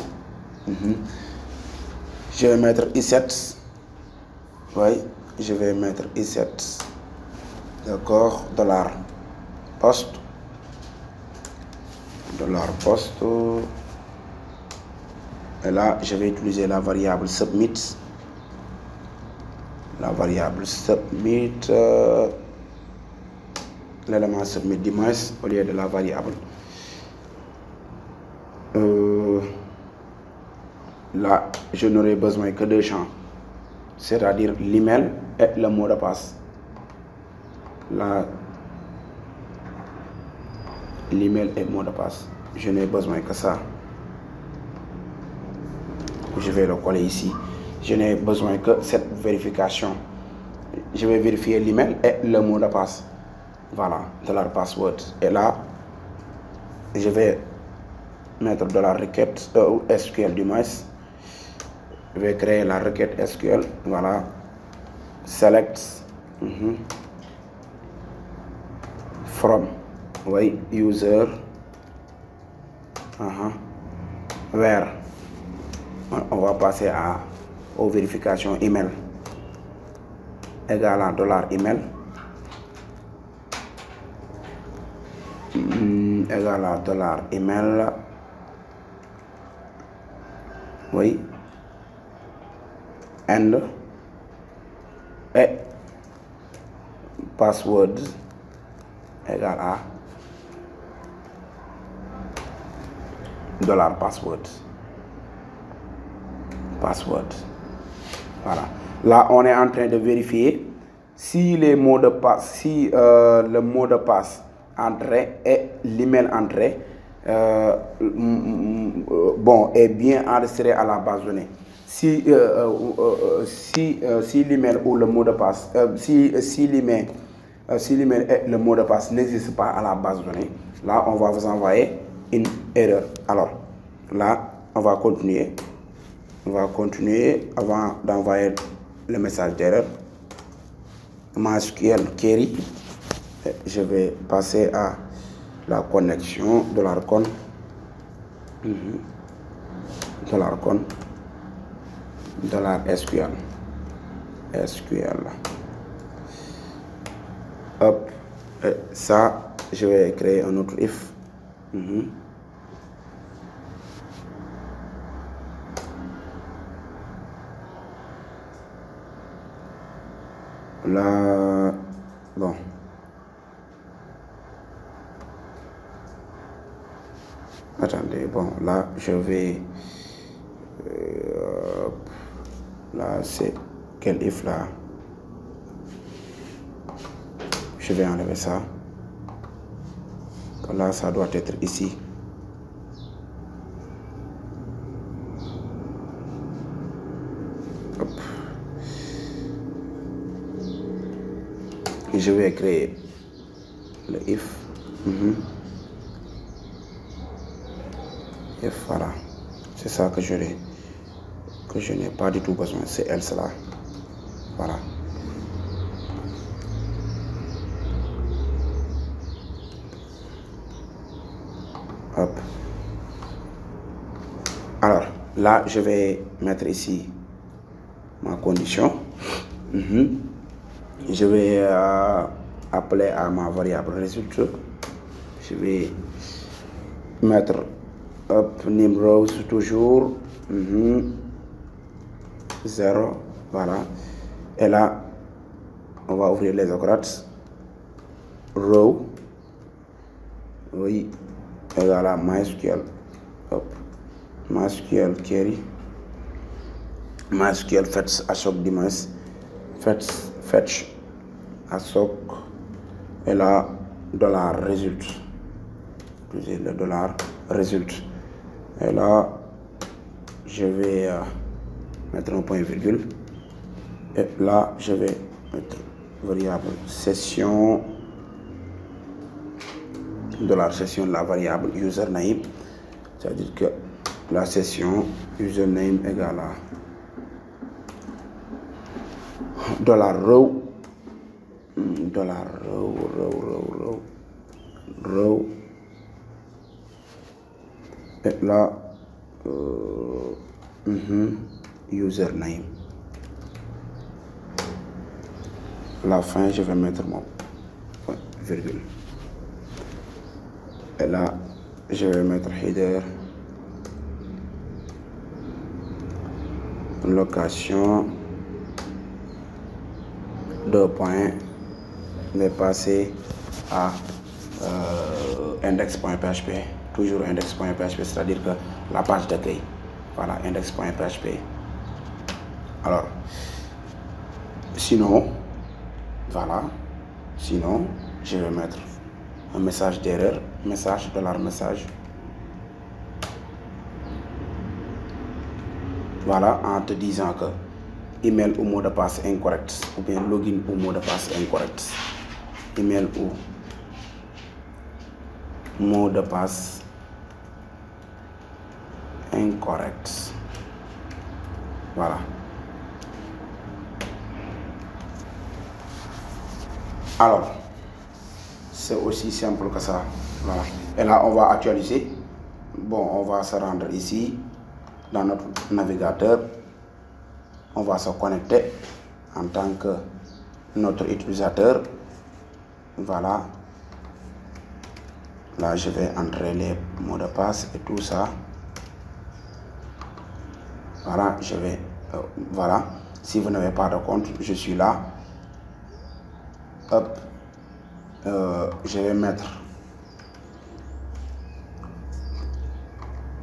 Je vais mettre i7. Oui, je vais mettre i7. D'accord, $post. $post. Et là, je vais utiliser la variable submit. La variable submit. L'élément submit du moins au lieu de la variable. Là, je n'aurai besoin que deux champs, c'est-à-dire l'email et le mot de passe. Là, l'email et le mot de passe. Je n'ai besoin que ça. Je vais le coller ici. Je n'ai besoin que cette vérification. Je vais vérifier l'email et le mot de passe. Voilà, $password. Et là, je vais mettre $requête SQL du moins. Je vais créer la requête SQL. Voilà. Select from user where. On va passer aux vérifications email égal à $email égal à $email. Oui, and et password égal à $password. Voilà. Là, on est en train de vérifier si les mots de passe, si le mot de passe entré et l'email entré est bien enregistré à la base de données. Si l'email ou le mot de passe, si l'email et le mot de passe n'existent pas à la base de données, là, on va vous envoyer une erreur. Alors, là, on va continuer. Avant d'envoyer le message d'erreur. MySQL query. Je vais passer à la connexion de l'Arcon. $SQL. Hop. Et ça, je vais créer un autre if. Là, bon. Attendez, bon, là, je vais... là, c'est quel if là? Je vais enlever ça. Là, ça doit être ici. Hop. Et je vais créer le if. If, voilà. C'est ça que je n'ai pas du tout besoin. C'est else là. Voilà. Hop. Alors là, je vais mettre ici ma condition. Je vais appeler à ma variable résultat. Je vais mettre name rows toujours 0. Voilà. Et là, on va ouvrir les acrobates. Row. Oui. Et voilà, MySQL. Hop. MySQL query. MySQL fetch assoc dimanche. Fetch assoc. Et là, dollar result. Utiliser le dollar result. Et là, je vais mettre un point virgule. Et là, je vais mettre variable session. Dollar session de la variable username. C'est-à-dire que la session username égale à dollar row. Dollar row. Et là, username. La fin, je vais mettre mon point virgule. Et là, je vais mettre header. Location. 2 points. Mais passer à index.php. Toujours index.php, c'est-à-dire que la page d'accueil. Voilà, index.php. Alors, sinon, voilà. Sinon, je vais mettre un message d'erreur, message. Voilà, en te disant que email ou mot de passe incorrect, ou bien login ou mot de passe incorrect. Email ou mot de passe incorrect. Voilà. Alors, c'est aussi simple que ça. Voilà. Et là, on va actualiser. Bon, on va se rendre ici dans notre navigateur. On va se connecter en tant que notre utilisateur. Voilà. Là, je vais entrer les mots de passe et tout ça. Voilà, je vais... voilà. Si vous n'avez pas de compte, je suis là. Hop. Je vais mettre...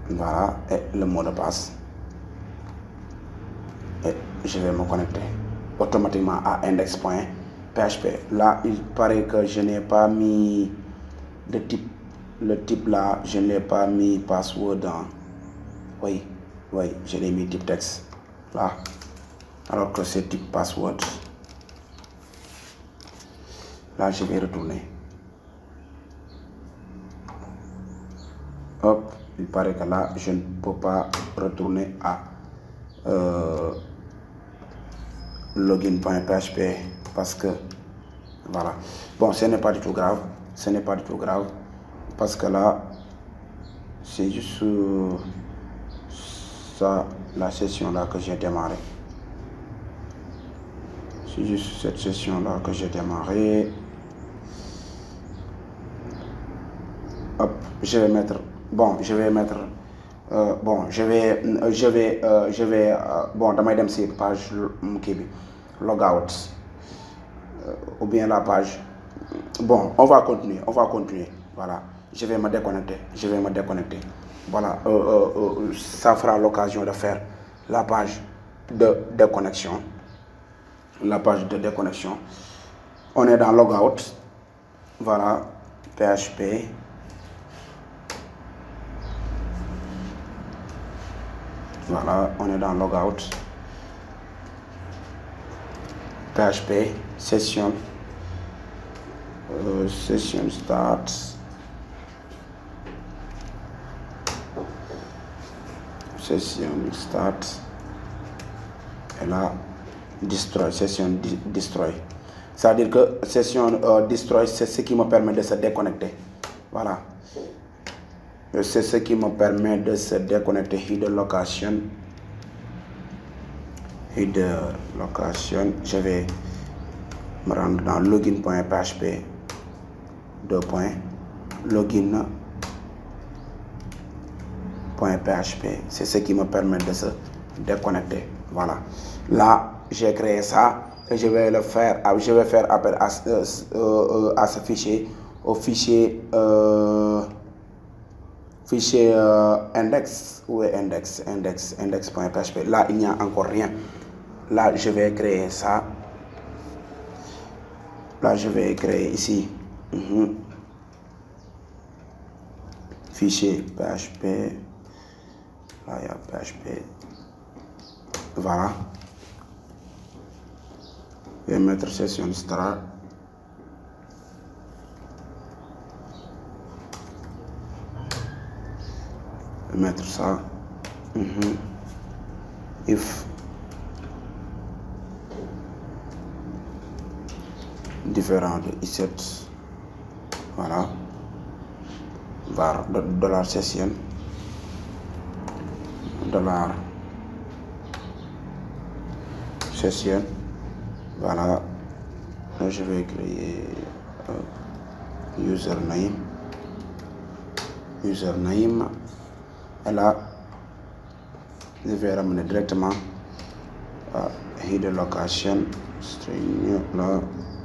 Voilà. Et le mot de passe. Et je vais me connecter automatiquement à index.php. Là, il paraît que je n'ai pas mis de type. Le type là, je n'ai pas mis password dans. Oui, je l'ai mis type texte. Là. Alors que c'est type password. Là, je vais retourner. Hop, il paraît que là, je ne peux pas retourner à login.php parce que voilà. Bon, ce n'est pas du tout grave. Parce que là, c'est juste ça, la session là que j'ai démarré. C'est juste cette session là que j'ai démarré. Hop, je vais mettre. Bon, je vais mettre. Bon, bon, damay dem ci page logout ou bien la page. Bon, on va continuer. Voilà, je vais me déconnecter. Voilà, ça fera l'occasion de faire la page de déconnexion. On est dans logout. Voilà, PHP. Voilà, on est dans logout. PHP, session start. Et là, session destroy. C'est-à-dire que session destroy, c'est ce qui me permet de se déconnecter. Voilà. C'est ce qui me permet de se déconnecter. Header location. Header location. Je vais me rendre dans login.php. Login.php. C'est ce qui me permet de se déconnecter. Voilà. Là, j'ai créé ça et je vais le faire. Je vais faire appel à ce fichier, au fichier index. Où est index.php. Là, il n'y a encore rien. Là, je vais créer ça. Là, je vais créer ici. Fichier PHP. Là, il y a PHP. Voilà. Je vais mettre session start. Je vais mettre ça. If différent de i7. Voilà. Var dollar session. Dollar session. Voilà. Là, je vais créer username. Et là, je vais ramener directement à header location, string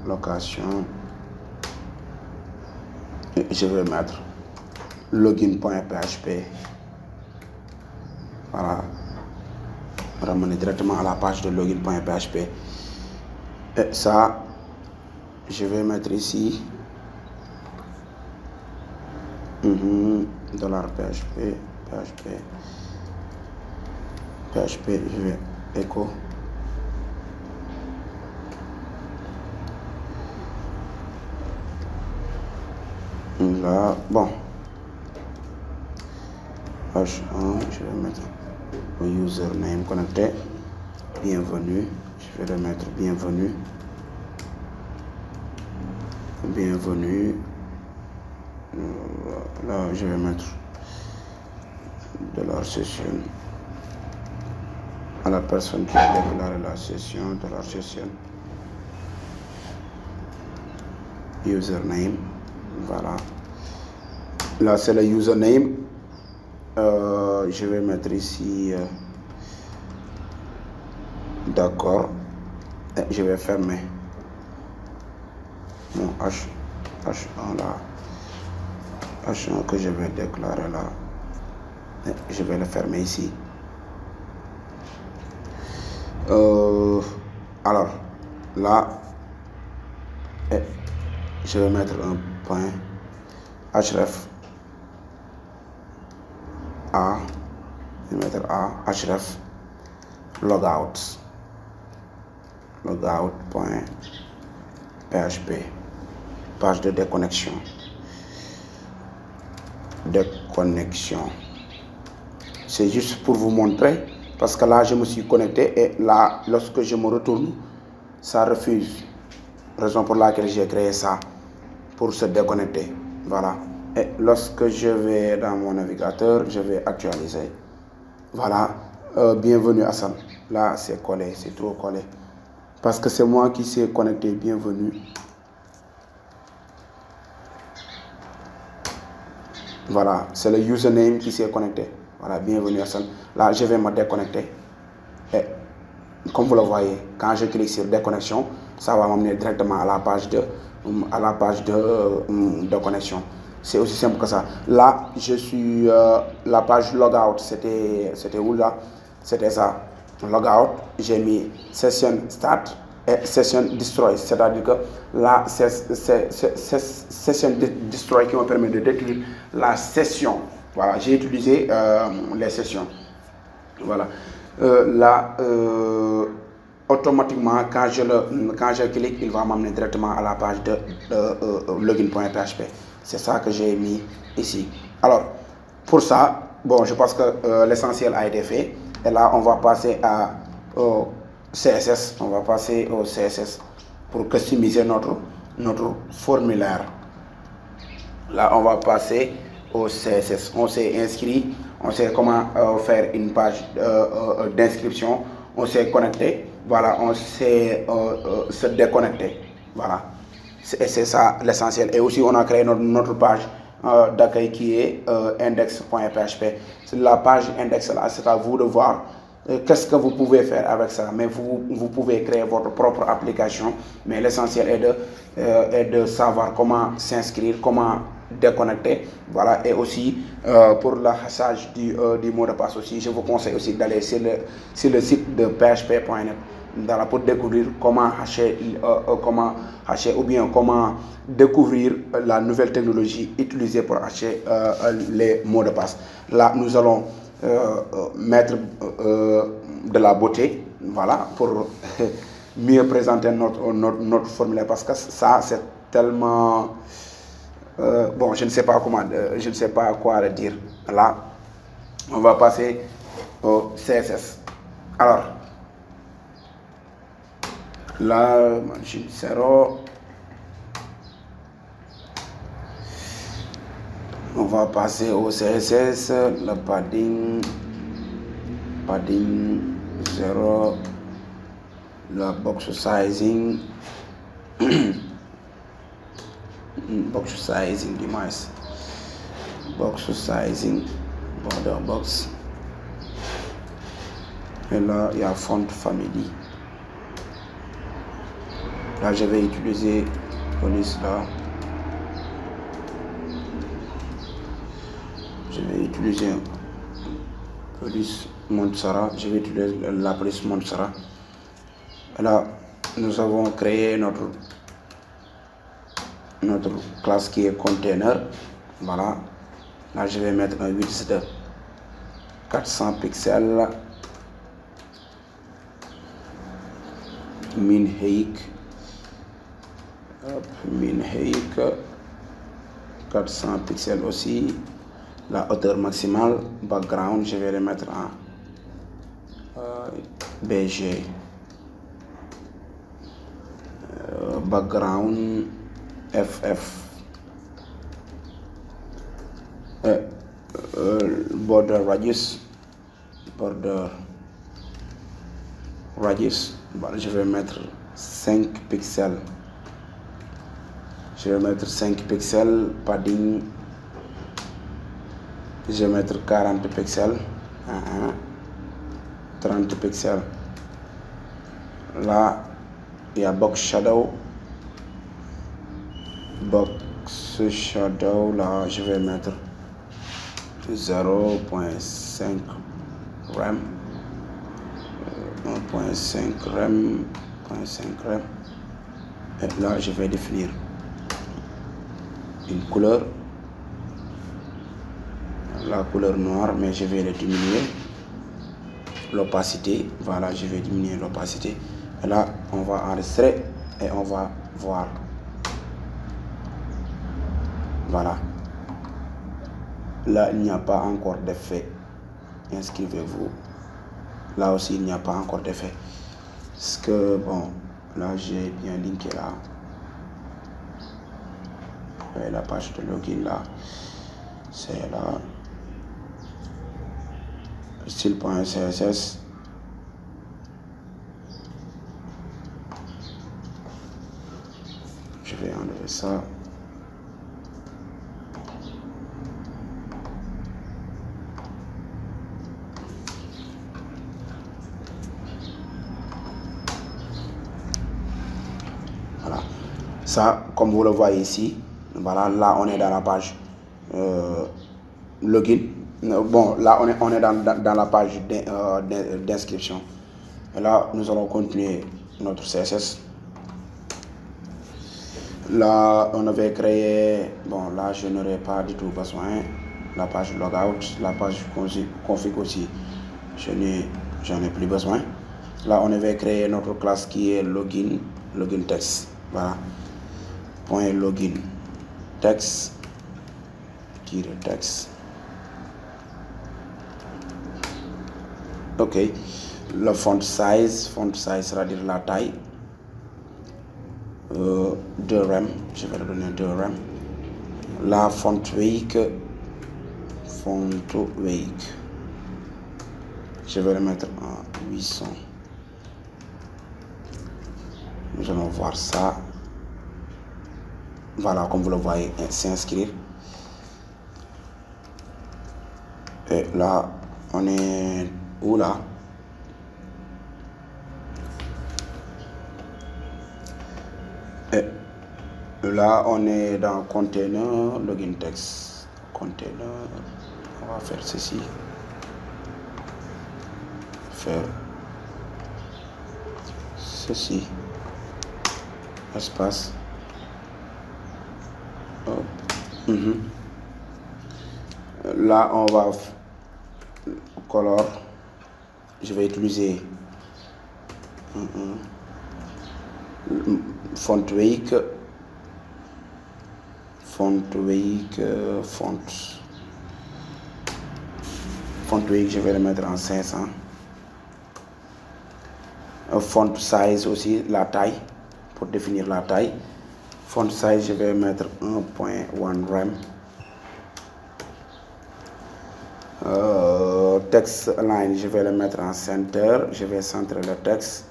location. Et je vais mettre login.php. Voilà. Ramener directement à la page de login.php. Et ça, je vais mettre ici $PHP, je vais echo. Là, bon. H1, je vais mettre le username connecté. Bienvenue. Je vais le mettre bienvenue. Là, je vais mettre de la session à la personne qui a déclaré la session, de la session. Username. Voilà. Là, c'est le username. Je vais mettre ici. D'accord. Je vais fermer mon H1 là. H1 que je vais déclarer là. Je vais le fermer ici. Alors, là, je vais mettre un point href A. Je vais mettre A, href logout. Logout.php. Page de déconnexion. C'est juste pour vous montrer, parce que là je me suis connecté et là lorsque je me retourne ça refuse, raison pour laquelle j'ai créé ça, pour se déconnecter. Voilà. Et lorsque je vais dans mon navigateur, je vais actualiser. Voilà. Bienvenue Hassan. Là c'est collé, c'est trop collé, parce que c'est moi qui s'est connecté. Bienvenue. Voilà, c'est le username qui s'est connecté. Voilà, bienvenue Hassan. Là, je vais me déconnecter. Et comme vous le voyez, quand je clique sur déconnexion, ça va m'amener directement à la page de connexion. C'est aussi simple que ça. Là, je suis la page logout. C'était où là? C'était ça. Logout. J'ai mis session start et session destroy. C'est-à-dire que là, c'est session destroy qui me permet de détruire la session. Voilà, j'ai utilisé les sessions. Voilà. Là, automatiquement, quand je clique, il va m'amener directement à la page de login.php. C'est ça que j'ai mis ici. Alors, pour ça, bon, je pense que l'essentiel a été fait. Et là, on va passer au CSS. On va passer au CSS pour customiser notre formulaire. Là, on va passer au CSS. On s'est inscrit, on sait comment faire une page d'inscription, on s'est connecté, voilà, on s'est se déconnecté, voilà. C'est ça l'essentiel. Et aussi, on a créé notre page d'accueil qui est index.php. La page index là, c'est à vous de voir qu'est-ce que vous pouvez faire avec ça. Mais vous pouvez créer votre propre application. Mais l'essentiel est de savoir comment s'inscrire, comment déconnecter. Voilà. Et aussi, pour le hachage du mot de passe aussi, je vous conseille aussi d'aller sur le site de php.net. Pour découvrir comment hacher ou bien comment découvrir la nouvelle technologie utilisée pour hacher les mots de passe. Là, nous allons mettre de la beauté, voilà, pour mieux présenter notre formulaire, parce que ça, c'est tellement bon, je ne sais pas comment, je ne sais pas quoi le dire. Là, on va passer au CSS. Alors, là, margin 0. On va passer au CSS, le padding 0, le box sizing, box sizing du moins, box sizing, border box. Et là, il y a font family. Là, je vais utiliser police là. Je vais utiliser police Montserrat. Je vais utiliser la police Montserrat. Et là, nous avons créé notre classe qui est container. Voilà. Là, je vais mettre un width de 400 pixels. Min height. Min height 400 pixels aussi. La hauteur maximale, background, je vais le mettre en BG. Background FF. Border radius. Voilà, je vais mettre 5 pixels. Je vais mettre 5 pixels. Padding. Je vais mettre 40 pixels. 30 pixels. Là, il y a box shadow. Box shadow, là, je vais mettre 0.5 rem. 1.5 rem. 0.5 rem. Et là, je vais définir une couleur. La couleur noire, mais je vais le diminuer. L'opacité, voilà, je vais diminuer l'opacité. Et là, on va enregistrer et on va voir. Voilà. Là, il n'y a pas encore d'effet. Inscrivez-vous. Là aussi, il n'y a pas encore d'effet. Parce que, bon, là, j'ai bien linké là. Et la page de login là, c'est là. Style.css. Je vais enlever ça. Voilà. Ça, comme vous le voyez ici, voilà, là on est dans la page login. Bon, là on est dans la page d'inscription. Et là, nous allons continuer notre CSS. Là, on avait créé, bon, là je n'aurai pas du tout besoin. La page logout, la page config aussi, j'en ai plus besoin. Là, on avait créé notre classe qui est login text. Voilà. Point login text, text. Ok. Le font size sera dire la taille. 2 rem, je vais le donner 2 rem. La font weight font weight. Je vais le mettre en 800. Nous allons voir ça. Voilà, comme vous le voyez, s'inscrire. Et là, on est où là? Et là, on est dans container, login text. Container, on va faire ceci. Faire ceci. Espace. Là, on va color. Je vais utiliser font weight, je vais le mettre en 500. Font size aussi, la taille, pour définir la taille. Font size, je vais mettre 1.1 rem. Text line, je vais le mettre en center. Je vais centrer le texte.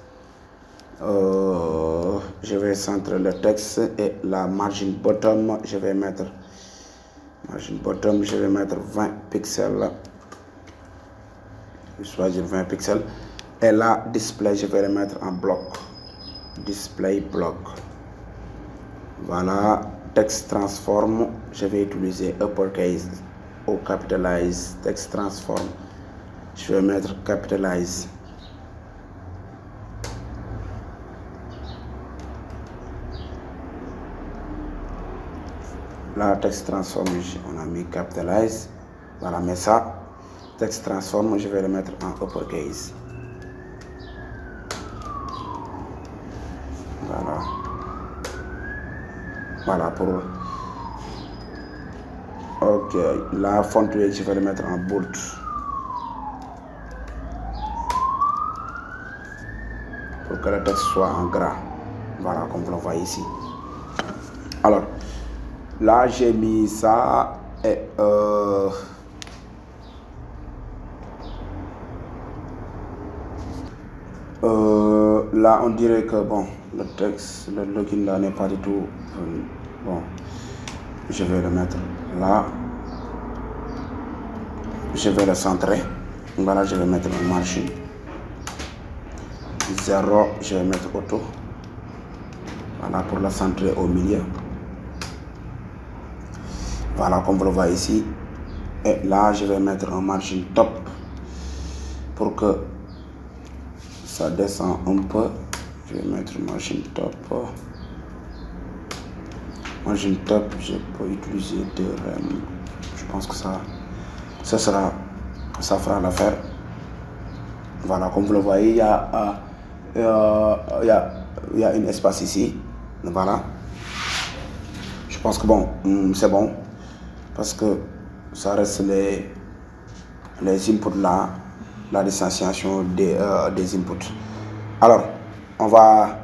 Et la margin bottom, je vais mettre 20 pixels. Je vais choisir 20 pixels. Et la display, je vais le mettre en bloc. Display block. Voilà. Text transform, je vais utiliser uppercase ou capitalize. Text transform, je vais mettre capitalize. La text transform, on a mis capitalize. Voilà, mais ça, text transform, je vais le mettre en uppercase. Voilà. Voilà pour. Ok, la font weight, je vais le mettre en bold. Pour que le texte soit en gras. Voilà, comme vous le voyez ici. Alors, là, j'ai mis ça et là, on dirait que bon, le texte, le login là n'est pas du tout bon. Je vais le mettre là. Je vais le centrer. Voilà, je vais mettre une margin 0. Je vais mettre auto. Voilà, pour la centrer au milieu. Voilà, comme vous le voyez ici. Et là, je vais mettre un margin top pour que ça descend un peu. Je vais mettre margin top. Margin top, je peux utiliser 2 rem. Je pense que ça fera l'affaire. Voilà, comme vous le voyez, il y a un espace ici. Voilà. Je pense que bon, c'est bon. Parce que ça reste les inputs là, la distanciation des inputs. Alors, on va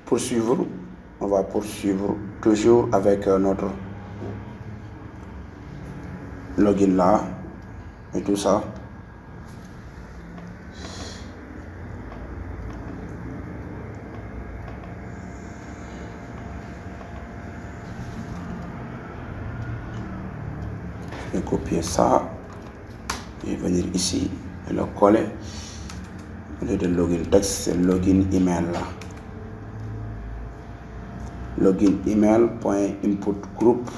poursuivre toujours avec notre login là et tout ça. Je vais copier ça et venir ici et le coller. Au lieu de login text, c'est login email là. Login email.input group.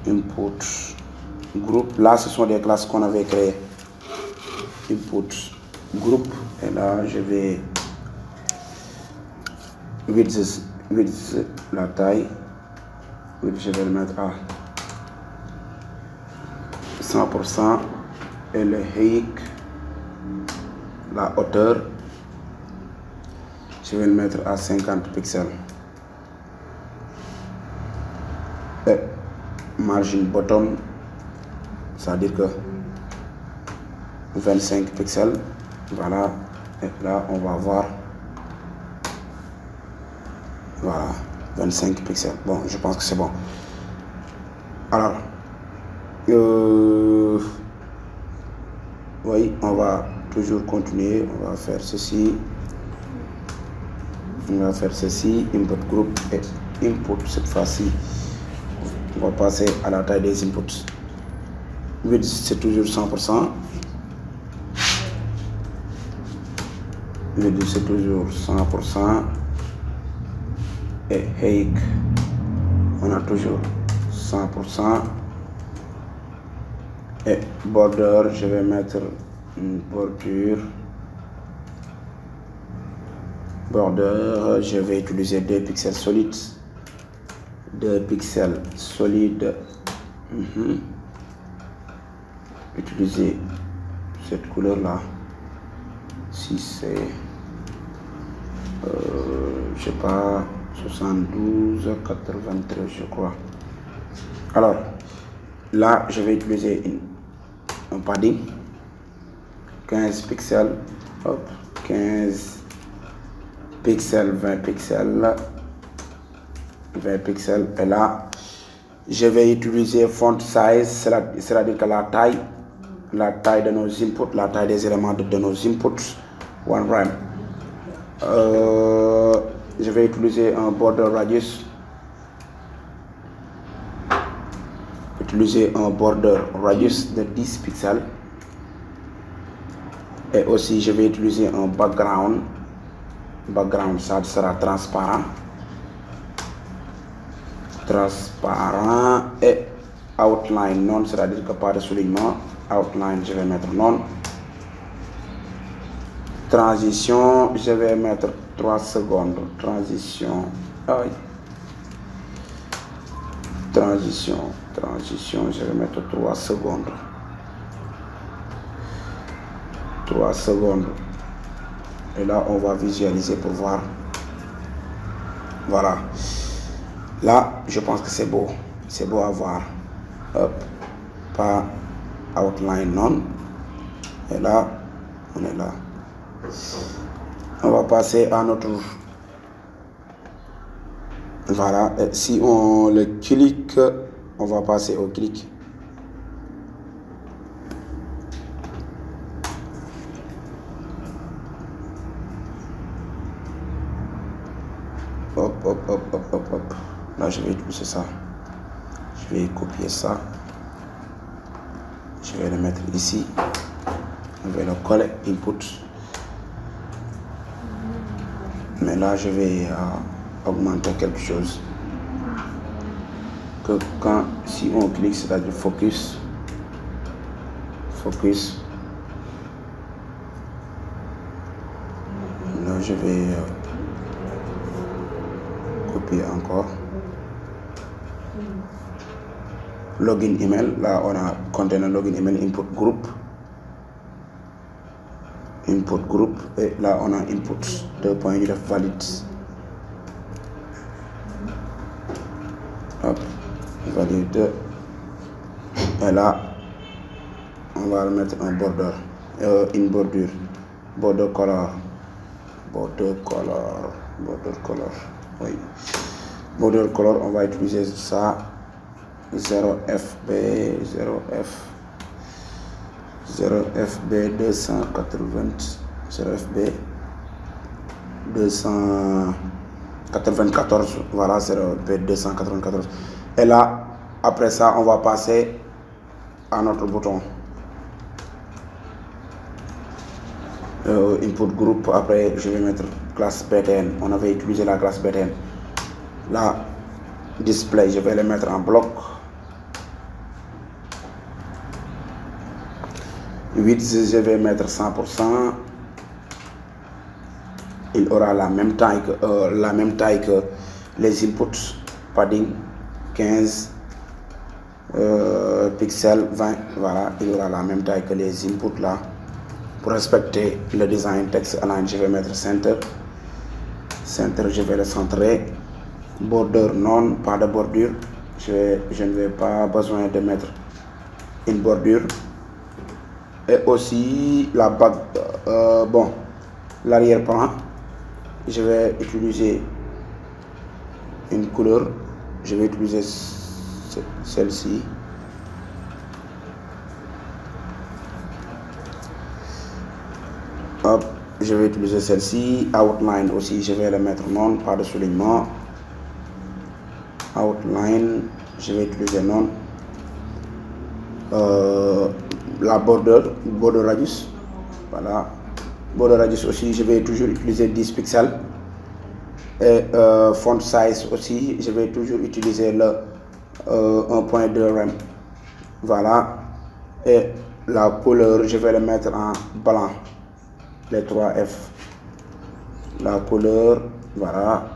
Input group. Là, ce sont des classes qu'on avait créées. Input group. Et là, je vais width la taille. Width, je vais le mettre à 100%. Et le height, la hauteur, je vais le mettre à 50 pixels. Et margin bottom, c'est-à-dire que 25 pixels. Voilà. Et là, on va voir. Voilà. 25 pixels. Bon, je pense que c'est bon. Alors, Oui, on va toujours continuer. On va faire ceci. On va faire ceci. Input group et input cette fois-ci. On va passer à la taille des inputs. Width, c'est toujours 100%. Width, c'est toujours 100%. Et height, on a toujours 100%. Et border, je vais mettre une bordure. Border, je vais utiliser 2 pixels solides. 2 pixels solides. Utiliser cette couleur là. Si c'est je sais pas, 72 93 je crois. Alors là je vais utiliser un padding 15 pixels, hop, 15 pixels, 20 pixels, 20 pixels. Et là je vais utiliser font size, c'est-à-dire que la taille de nos inputs, la taille des éléments de nos inputs. One rhyme. Je vais utiliser un border radius. Utiliser un border radius de 10 pixels. Et aussi je vais utiliser un background. Background, ça sera transparent. Transparent et outline non, c'est-à-dire que pas de soulignement. Outline, je vais mettre non. Transition, je vais mettre 3 secondes. Transition, transition, je vais mettre 3 secondes. 3 secondes. Et là, on va visualiser pour voir. Voilà. Là, je pense que c'est beau. C'est beau à voir. Hop. Pas outline non. Et là, on est là. On va passer à notre. Voilà. Et si on le clique, on va passer au clic. Hop, hop, hop, hop, hop, hop. Là, je vais utiliser ça. Je vais copier ça. Je vais le mettre ici. Je vais le coller, input. Mais là, je vais augmenter quelque chose. Que quand, si on clique, c'est-à-dire focus. Focus. Là, je vais copier encore. Login email, là on a container login email input group, et là on a input 2 points de valide. Hop, valide. Et là on va mettre un border, une bordure, border color, oui, border color. On va utiliser ça. 0FB 280, 0FB 294, voilà, 0FB 294. Et là, après ça, on va passer à notre bouton input group. Après, je vais mettre classe BTN. On avait utilisé la classe BTN. Là, display, je vais le mettre en bloc. Width, je vais mettre 100%. Il aura la même taille que les inputs. Padding 15 pixels 20. Voilà, il aura la même taille que les inputs là. Pour respecter le design text align, je vais mettre center. Center, je vais le centrer. Border non, pas de bordure. Je ne vais pas besoin de mettre une bordure. Et aussi la bague, bon, l'arrière-plan, je vais utiliser une couleur. Je vais utiliser celle-ci. Hop, je vais utiliser celle-ci. Outline aussi, je vais le mettre non, pas de soulignement. Outline, je vais utiliser non. La border radius, voilà. Border radius aussi, je vais toujours utiliser 10 pixels. Et font size aussi, je vais toujours utiliser le 1.2 rem. Voilà. Et la couleur, je vais le mettre en blanc, les 3F. La couleur, voilà.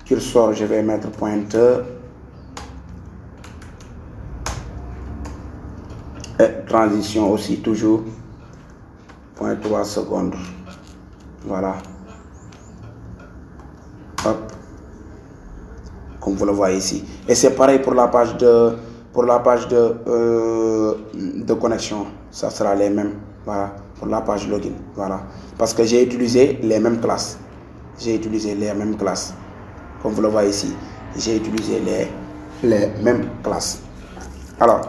Cursor, je vais mettre pointeur. Et transition aussi, toujours 0.3 secondes. Voilà. Hop. Comme vous le voyez ici. Et c'est pareil pour la page de connexion. Ça sera les mêmes. Voilà. Pour la page login. Voilà. Parce que j'ai utilisé les mêmes classes. J'ai utilisé les mêmes classes. Comme vous le voyez ici. J'ai utilisé les mêmes classes. Alors.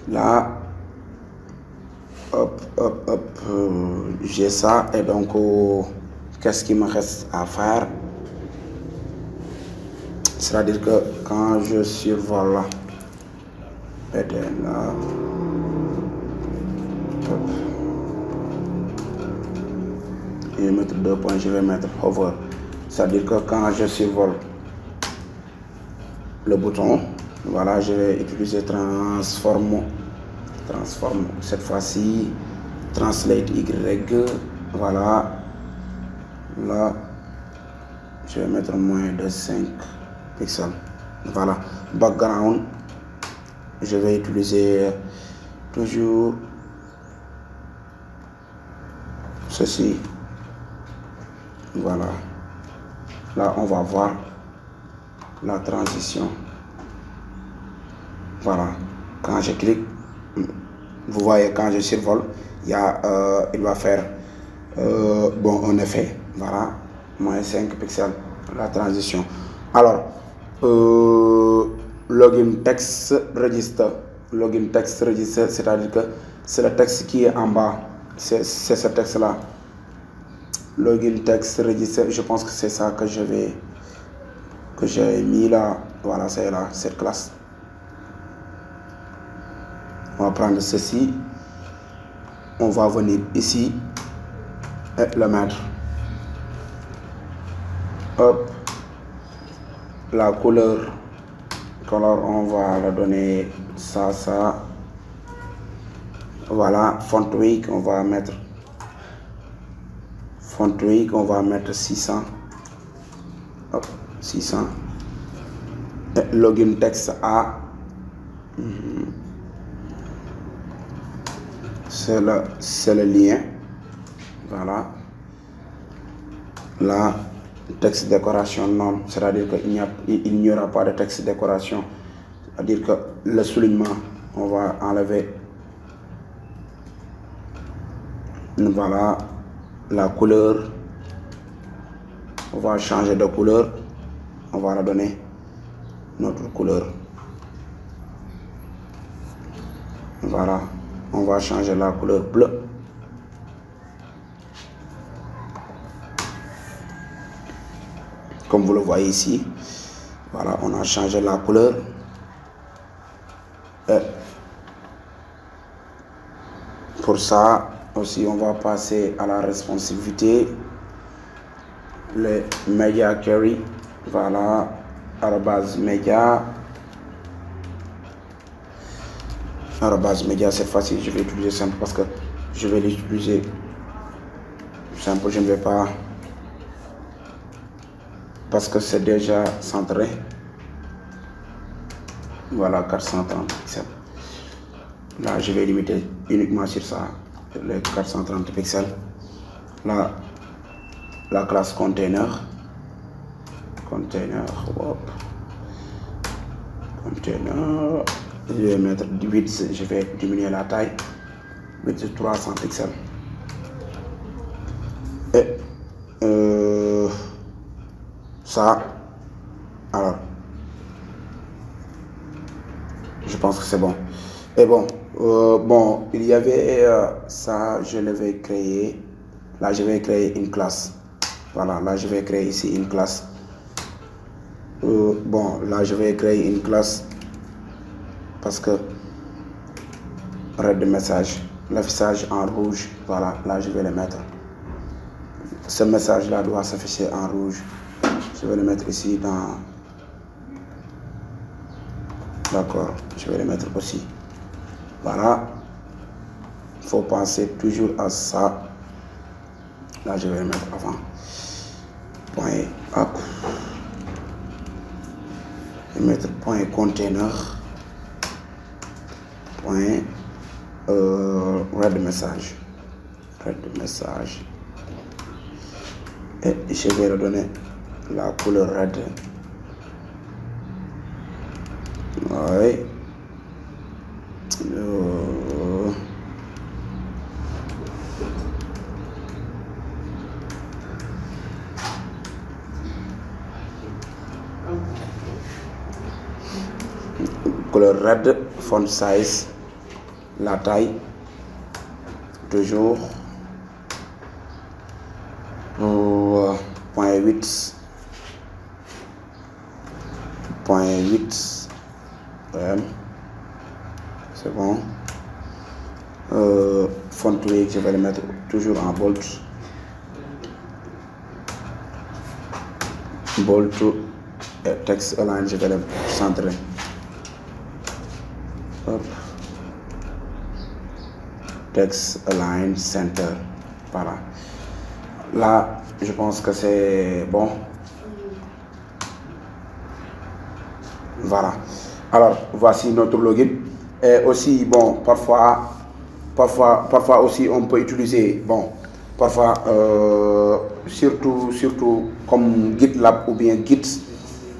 Là. Hop, hop, hop. J'ai ça. Et donc, qu'est-ce qu'il me reste à faire? C'est-à-dire que quand je survole là, et là, je vais mettre 2 points, je vais mettre hover. C'est-à-dire que quand je survole le bouton, voilà, je vais utiliser transform. Cette fois-ci, translate Y, voilà. Là, je vais mettre moins de 5 pixels. Voilà. Background, je vais utiliser toujours ceci. Voilà. Là, on va voir la transition. Voilà. Quand je clique, vous voyez, quand je survole, il va faire un effet. Voilà. Moins 5 pixels. La transition. Alors, login text register. Login text register, c'est-à-dire que c'est le texte qui est en bas. C'est ce texte-là. Login text register, je pense que c'est ça que j'ai mis là. Voilà, c'est là, cette classe. On va prendre ceci. On va venir ici et le mettre. Hop. La couleur, on va la donner ça. Voilà, font weight, on va mettre 600. Hop, 600. Et login text A, c'est le lien. Voilà. Là, texte décoration non, c'est-à-dire qu'il n'y aura pas de texte décoration. C'est-à-dire que le soulignement, on va enlever. Voilà. La couleur, on va changer de couleur. On va la donner notre couleur. Voilà. On va changer la couleur bleue. Comme vous le voyez ici, voilà, on a changé la couleur. Et pour ça aussi, on va passer à la responsivité. Le media query, voilà, arrobase media. Arrobase media, cette fois-ci, je vais utiliser simple parce que je vais l'utiliser simple, je ne vais pas. Parce que c'est déjà centré. Voilà, 430 pixels. Là, je vais limiter uniquement sur ça, les 430 pixels. Là, la classe container. Container, hop. Container. Je vais mettre 8, je vais diminuer la taille. 8 300 pixels. Et ça, alors, je pense que c'est bon. Et bon, Bon, il y avait ça, je l'avais créé. Là, je vais créer une classe. Voilà, là, je vais créer ici une classe. Bon, là, je vais créer une classe parce que red message, l'affichage en rouge. Voilà, là, je vais le mettre. Ce message-là doit s'afficher en rouge. Je vais le mettre ici dans... D'accord, je vais le mettre aussi. Voilà. Il faut penser toujours à ça. Là, je vais le mettre avant. Point, hop. Je vais mettre point container. Point red message. Red message. Et je vais redonner la couleur red. Oui. Couleur red, font size, la taille, toujours point 8, c'est bon. Font weight, je vais le mettre toujours en bold. Bold et text align, je vais le centrer. Hop. Text align center. Voilà. Là, je pense que c'est bon. Voilà. Alors, voici notre login. Et aussi, bon, parfois aussi, on peut utiliser, bon, parfois, surtout comme GitLab ou bien Git,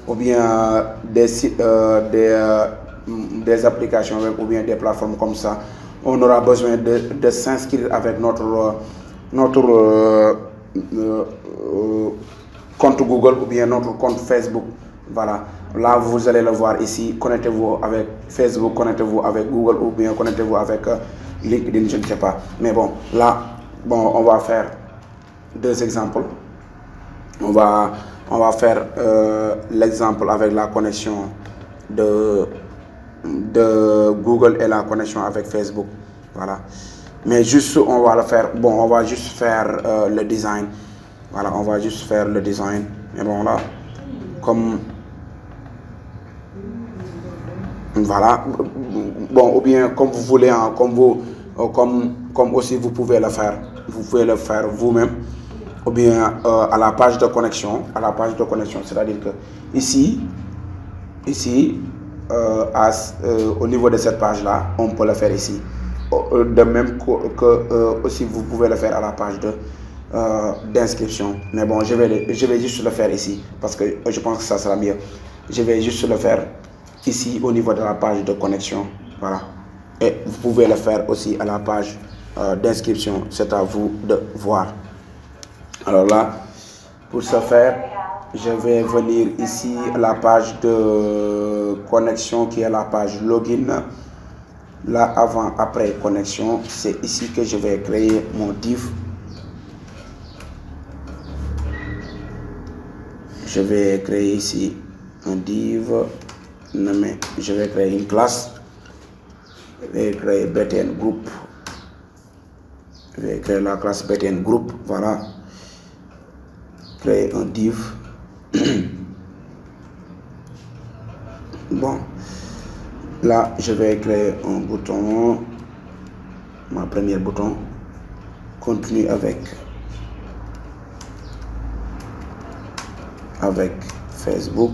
ou bien des applications web ou bien des plateformes comme ça, on aura besoin de s'inscrire avec notre compte Google ou bien notre compte Facebook. Voilà, là vous allez le voir ici. Connectez-vous avec Facebook, connectez-vous avec Google ou bien connectez-vous avec LinkedIn, je ne sais pas. Mais bon, là, bon, on va faire deux exemples. On va faire l'exemple avec la connexion de Google et la connexion avec Facebook. Voilà. Mais juste, on va le faire. Bon, on va juste faire le design. Voilà, on va juste faire le design. Mais bon, là, comme... Voilà. Bon, ou bien comme vous voulez, hein, comme aussi vous pouvez le faire. Vous pouvez le faire vous-même. Ou bien à la page de connexion. À la page de connexion. C'est-à-dire que ici, au niveau de cette page-là, on peut le faire ici. De même que aussi vous pouvez le faire à la page d'inscription. Mais bon, je vais juste le faire ici parce que je pense que ça sera mieux. Je vais juste le faire ici au niveau de la page de connexion. Voilà. Et vous pouvez le faire aussi à la page d'inscription. C'est à vous de voir. Alors là, pour ce faire, je vais venir ici à la page de connexion qui est la page login. Là, avant, après connexion, c'est ici que je vais créer mon div. Je vais créer ici un div. Nommé, je vais créer une classe. Je vais créer BTN Group. Je vais créer la classe BTN Group. Voilà. Créer un div. Bon. Là, je vais créer un bouton, ma première bouton, continue avec Facebook.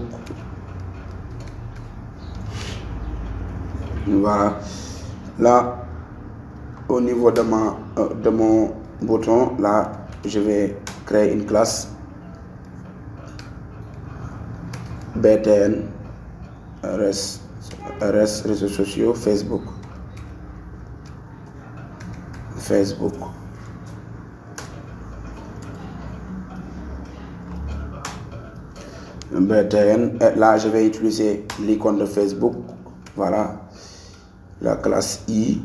Voilà. Là, au niveau de mon bouton, là, je vais créer une classe BTN RS réseaux sociaux, Facebook. BTN, là je vais utiliser l'icône de Facebook. Voilà, la classe I,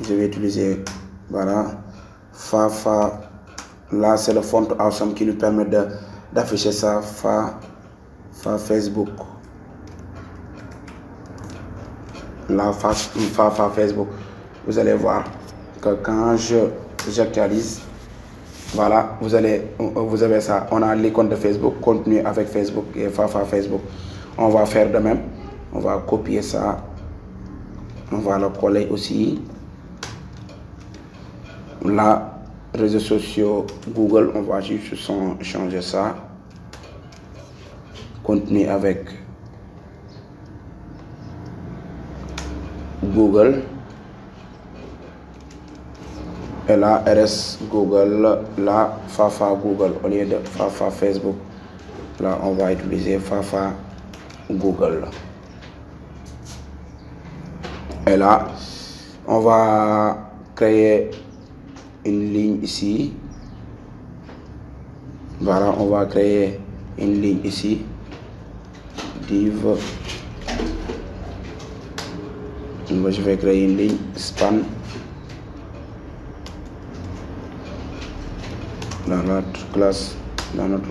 je vais utiliser, voilà, Fafa. Là, c'est le font awesome qui nous permet d'afficher ça, Facebook. Là, Fafa Facebook. Vous allez voir que quand j'actualise, voilà, vous avez ça. On a l'icône de Facebook, contenu avec Facebook et Fafa Facebook. On va faire de même. On va copier ça. On va le coller aussi. Là, réseaux sociaux Google, on va juste changer ça. Contenu avec Google. Et là, RS Google, là, Fafa Google, au lieu de Fafa Facebook. Là, on va utiliser Fafa Google. Et là, on va créer une ligne ici. Voilà, on va créer une ligne ici. Div. Je vais créer une ligne span. Dans notre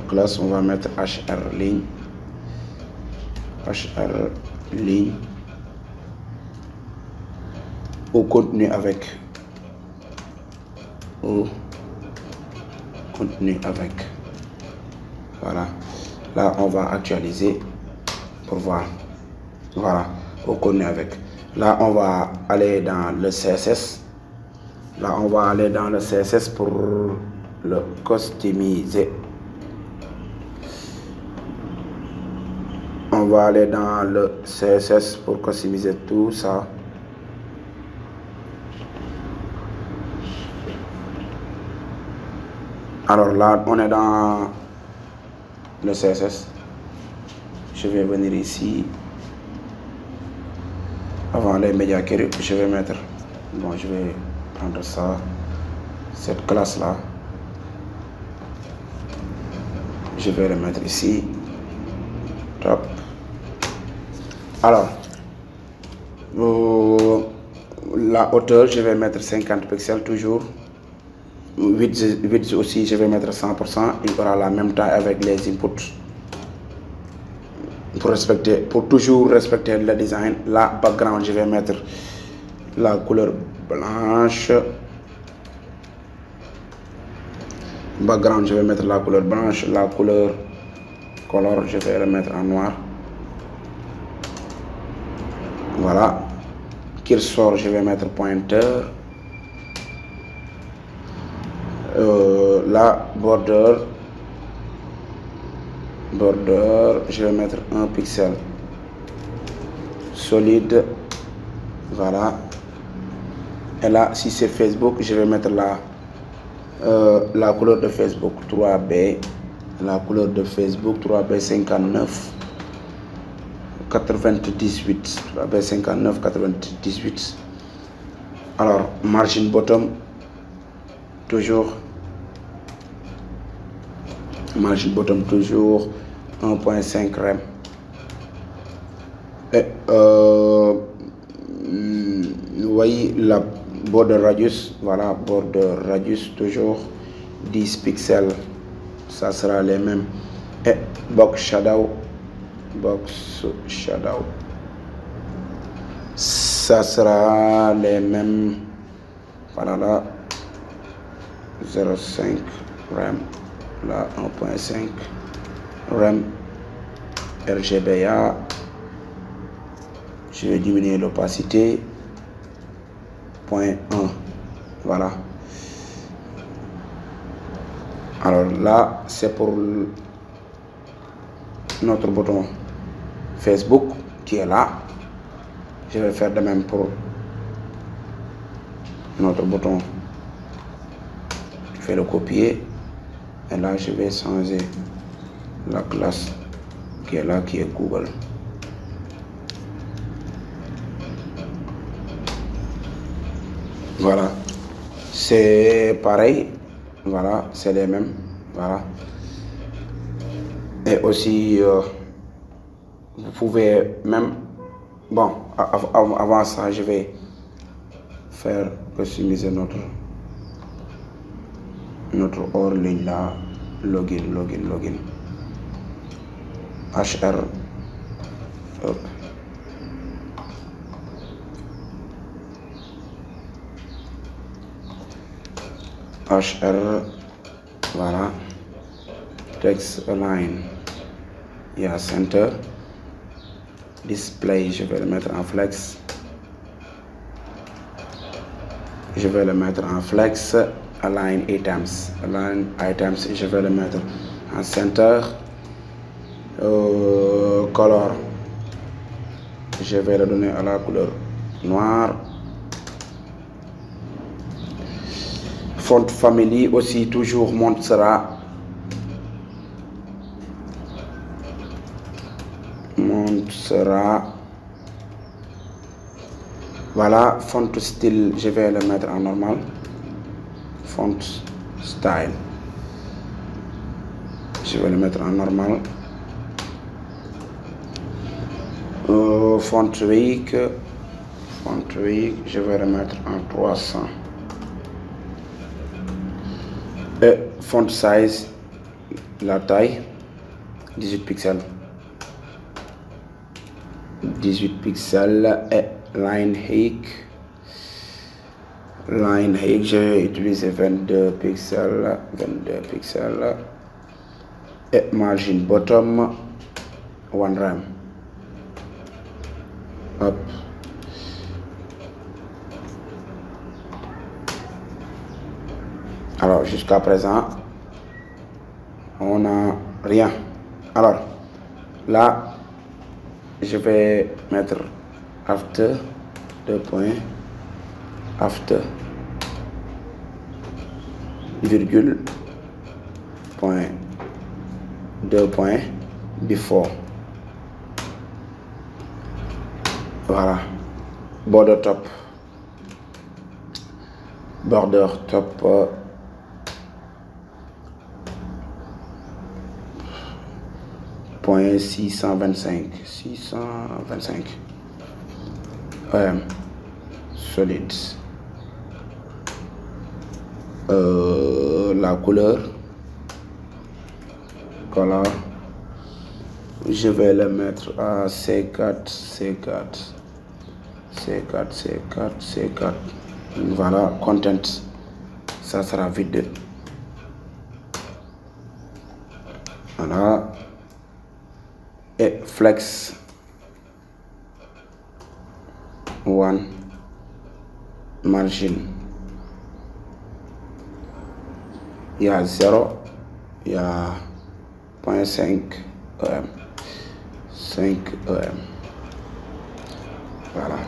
classe, on va mettre HR ligne. HR ligne. Au contenu avec. Au contenu avec. Voilà. Là, on va actualiser pour voir. Voilà. Au contenu avec. Là, on va aller dans le CSS. Là, on va aller dans le CSS pour le customiser. On va aller dans le CSS pour customiser tout ça. Alors là, on est dans le CSS. Je vais venir ici. Avant les médias query, je vais mettre. Bon, je vais prendre ça. Cette classe là. Je vais le mettre ici. Top. Alors, la hauteur, je vais mettre 50 pixels toujours. Width aussi, je vais mettre 100%. Il aura la même taille avec les inputs. Pour toujours respecter le design. La background, je vais mettre la couleur blanche. Background, je vais mettre la couleur blanche. La couleur color, je vais le mettre en noir. Voilà. Cursor, je vais mettre pointeur. La border, je vais mettre 1 pixel. Solide. Voilà. Et là, si c'est Facebook, je vais mettre la couleur de Facebook 3B. La couleur de Facebook 3B 59 98. 3B 59 98. Alors, margin bottom, toujours. Margin bottom, toujours 1.5 rem. Et vous voyez la border radius, voilà, border radius toujours 10 pixels, ça sera les mêmes. Et box shadow, ça sera les mêmes. Voilà, là 0.5 rem, là 1.5 rem. RGBA, je vais diminuer l'opacité 0.1. Voilà. Alors là, c'est pour notre bouton Facebook qui est là. Je vais faire de même pour notre bouton. Je vais le copier. Et là, je vais changer la classe qui est là, qui est Google. Voilà, c'est pareil. Voilà, c'est les mêmes. Voilà. Et aussi, vous pouvez même, bon, avant ça, je vais faire customiser notre hors ligne là, login HR, hop. HR, voilà, text align, il y a center, display, je vais le mettre en flex, align items, je vais le mettre en center, color, je vais le donner à la couleur noire. Font family aussi, toujours Montserrat. Voilà, font style, je vais le mettre en normal. Font style, je vais le mettre en normal. Font weight, je vais le mettre en 300. Et font size, la taille 18 pixels, et line height, j'ai utilisé 22 pixels, et margin bottom 1 rem. Hop. Alors jusqu'à présent on n'a rien. Alors là je vais mettre after, virgule, point, 2 points, before. Voilà, border top, point 625 solide. La couleur, color, je vais le mettre à C4. Voilà, content, ça sera vide. Voilà, et flex 1 margin, il y a 0, il y a 0.5 EM, 5 EM. Voilà,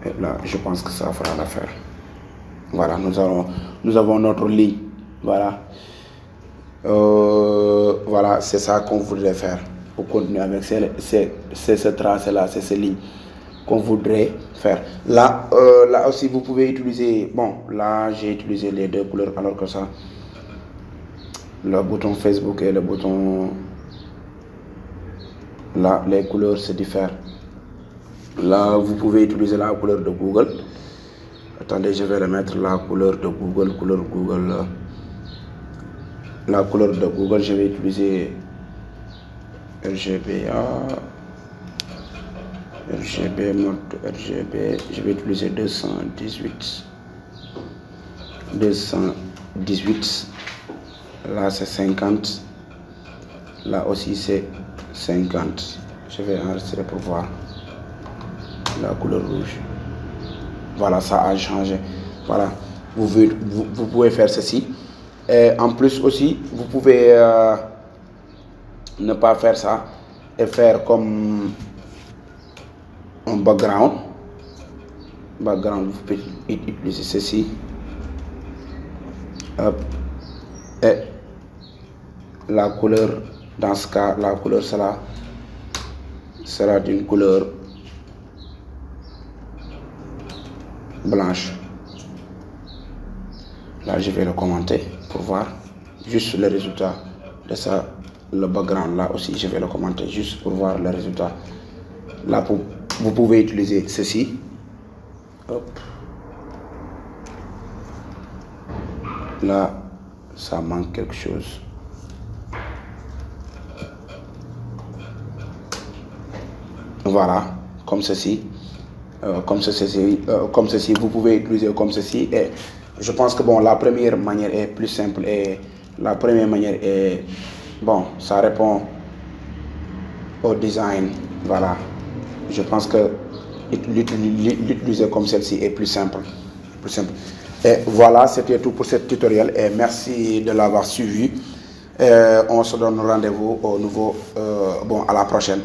et là je pense que ça fera l'affaire. Voilà, nous avons notre ligne. Voilà, voilà, c'est ça qu'on voudrait faire. Pour continuer avec ce tracé là, c'est ces lignes qu'on voudrait faire. Là, là aussi vous pouvez utiliser, bon là j'ai utilisé les deux couleurs, alors que ça, le bouton Facebook et le bouton là, les couleurs se diffèrent. Là vous pouvez utiliser la couleur de Google. Attendez, je vais le mettre la couleur de Google, la couleur de Google, je vais utiliser RGBA, mode RGB, je vais utiliser 218, là c'est 50, là aussi c'est 50. Je vais enregistrer pour voir la couleur rouge. Voilà, ça a changé. Voilà, vous pouvez faire ceci. Et en plus aussi, vous pouvez ne pas faire ça et faire comme un background. Vous pouvez utiliser ceci. Hop. Et la couleur, dans ce cas, la couleur sera d'une couleur blanche. Là je vais le commenter pour voir juste le résultat de ça. Le background là aussi je vais le commenter juste pour voir le résultat. Là vous pouvez utiliser ceci. Hop. là ça manque quelque chose. Voilà, comme ceci. Comme ceci, vous pouvez utiliser comme ceci. Et je pense que bon, la première manière est plus simple et la première manière est bon, ça répond au design. Voilà, je pense que l'utiliser comme celle-ci est plus simple, Et voilà, c'était tout pour ce tutoriel et merci de l'avoir suivi. On se donne rendez-vous au nouveau, bon, à la prochaine.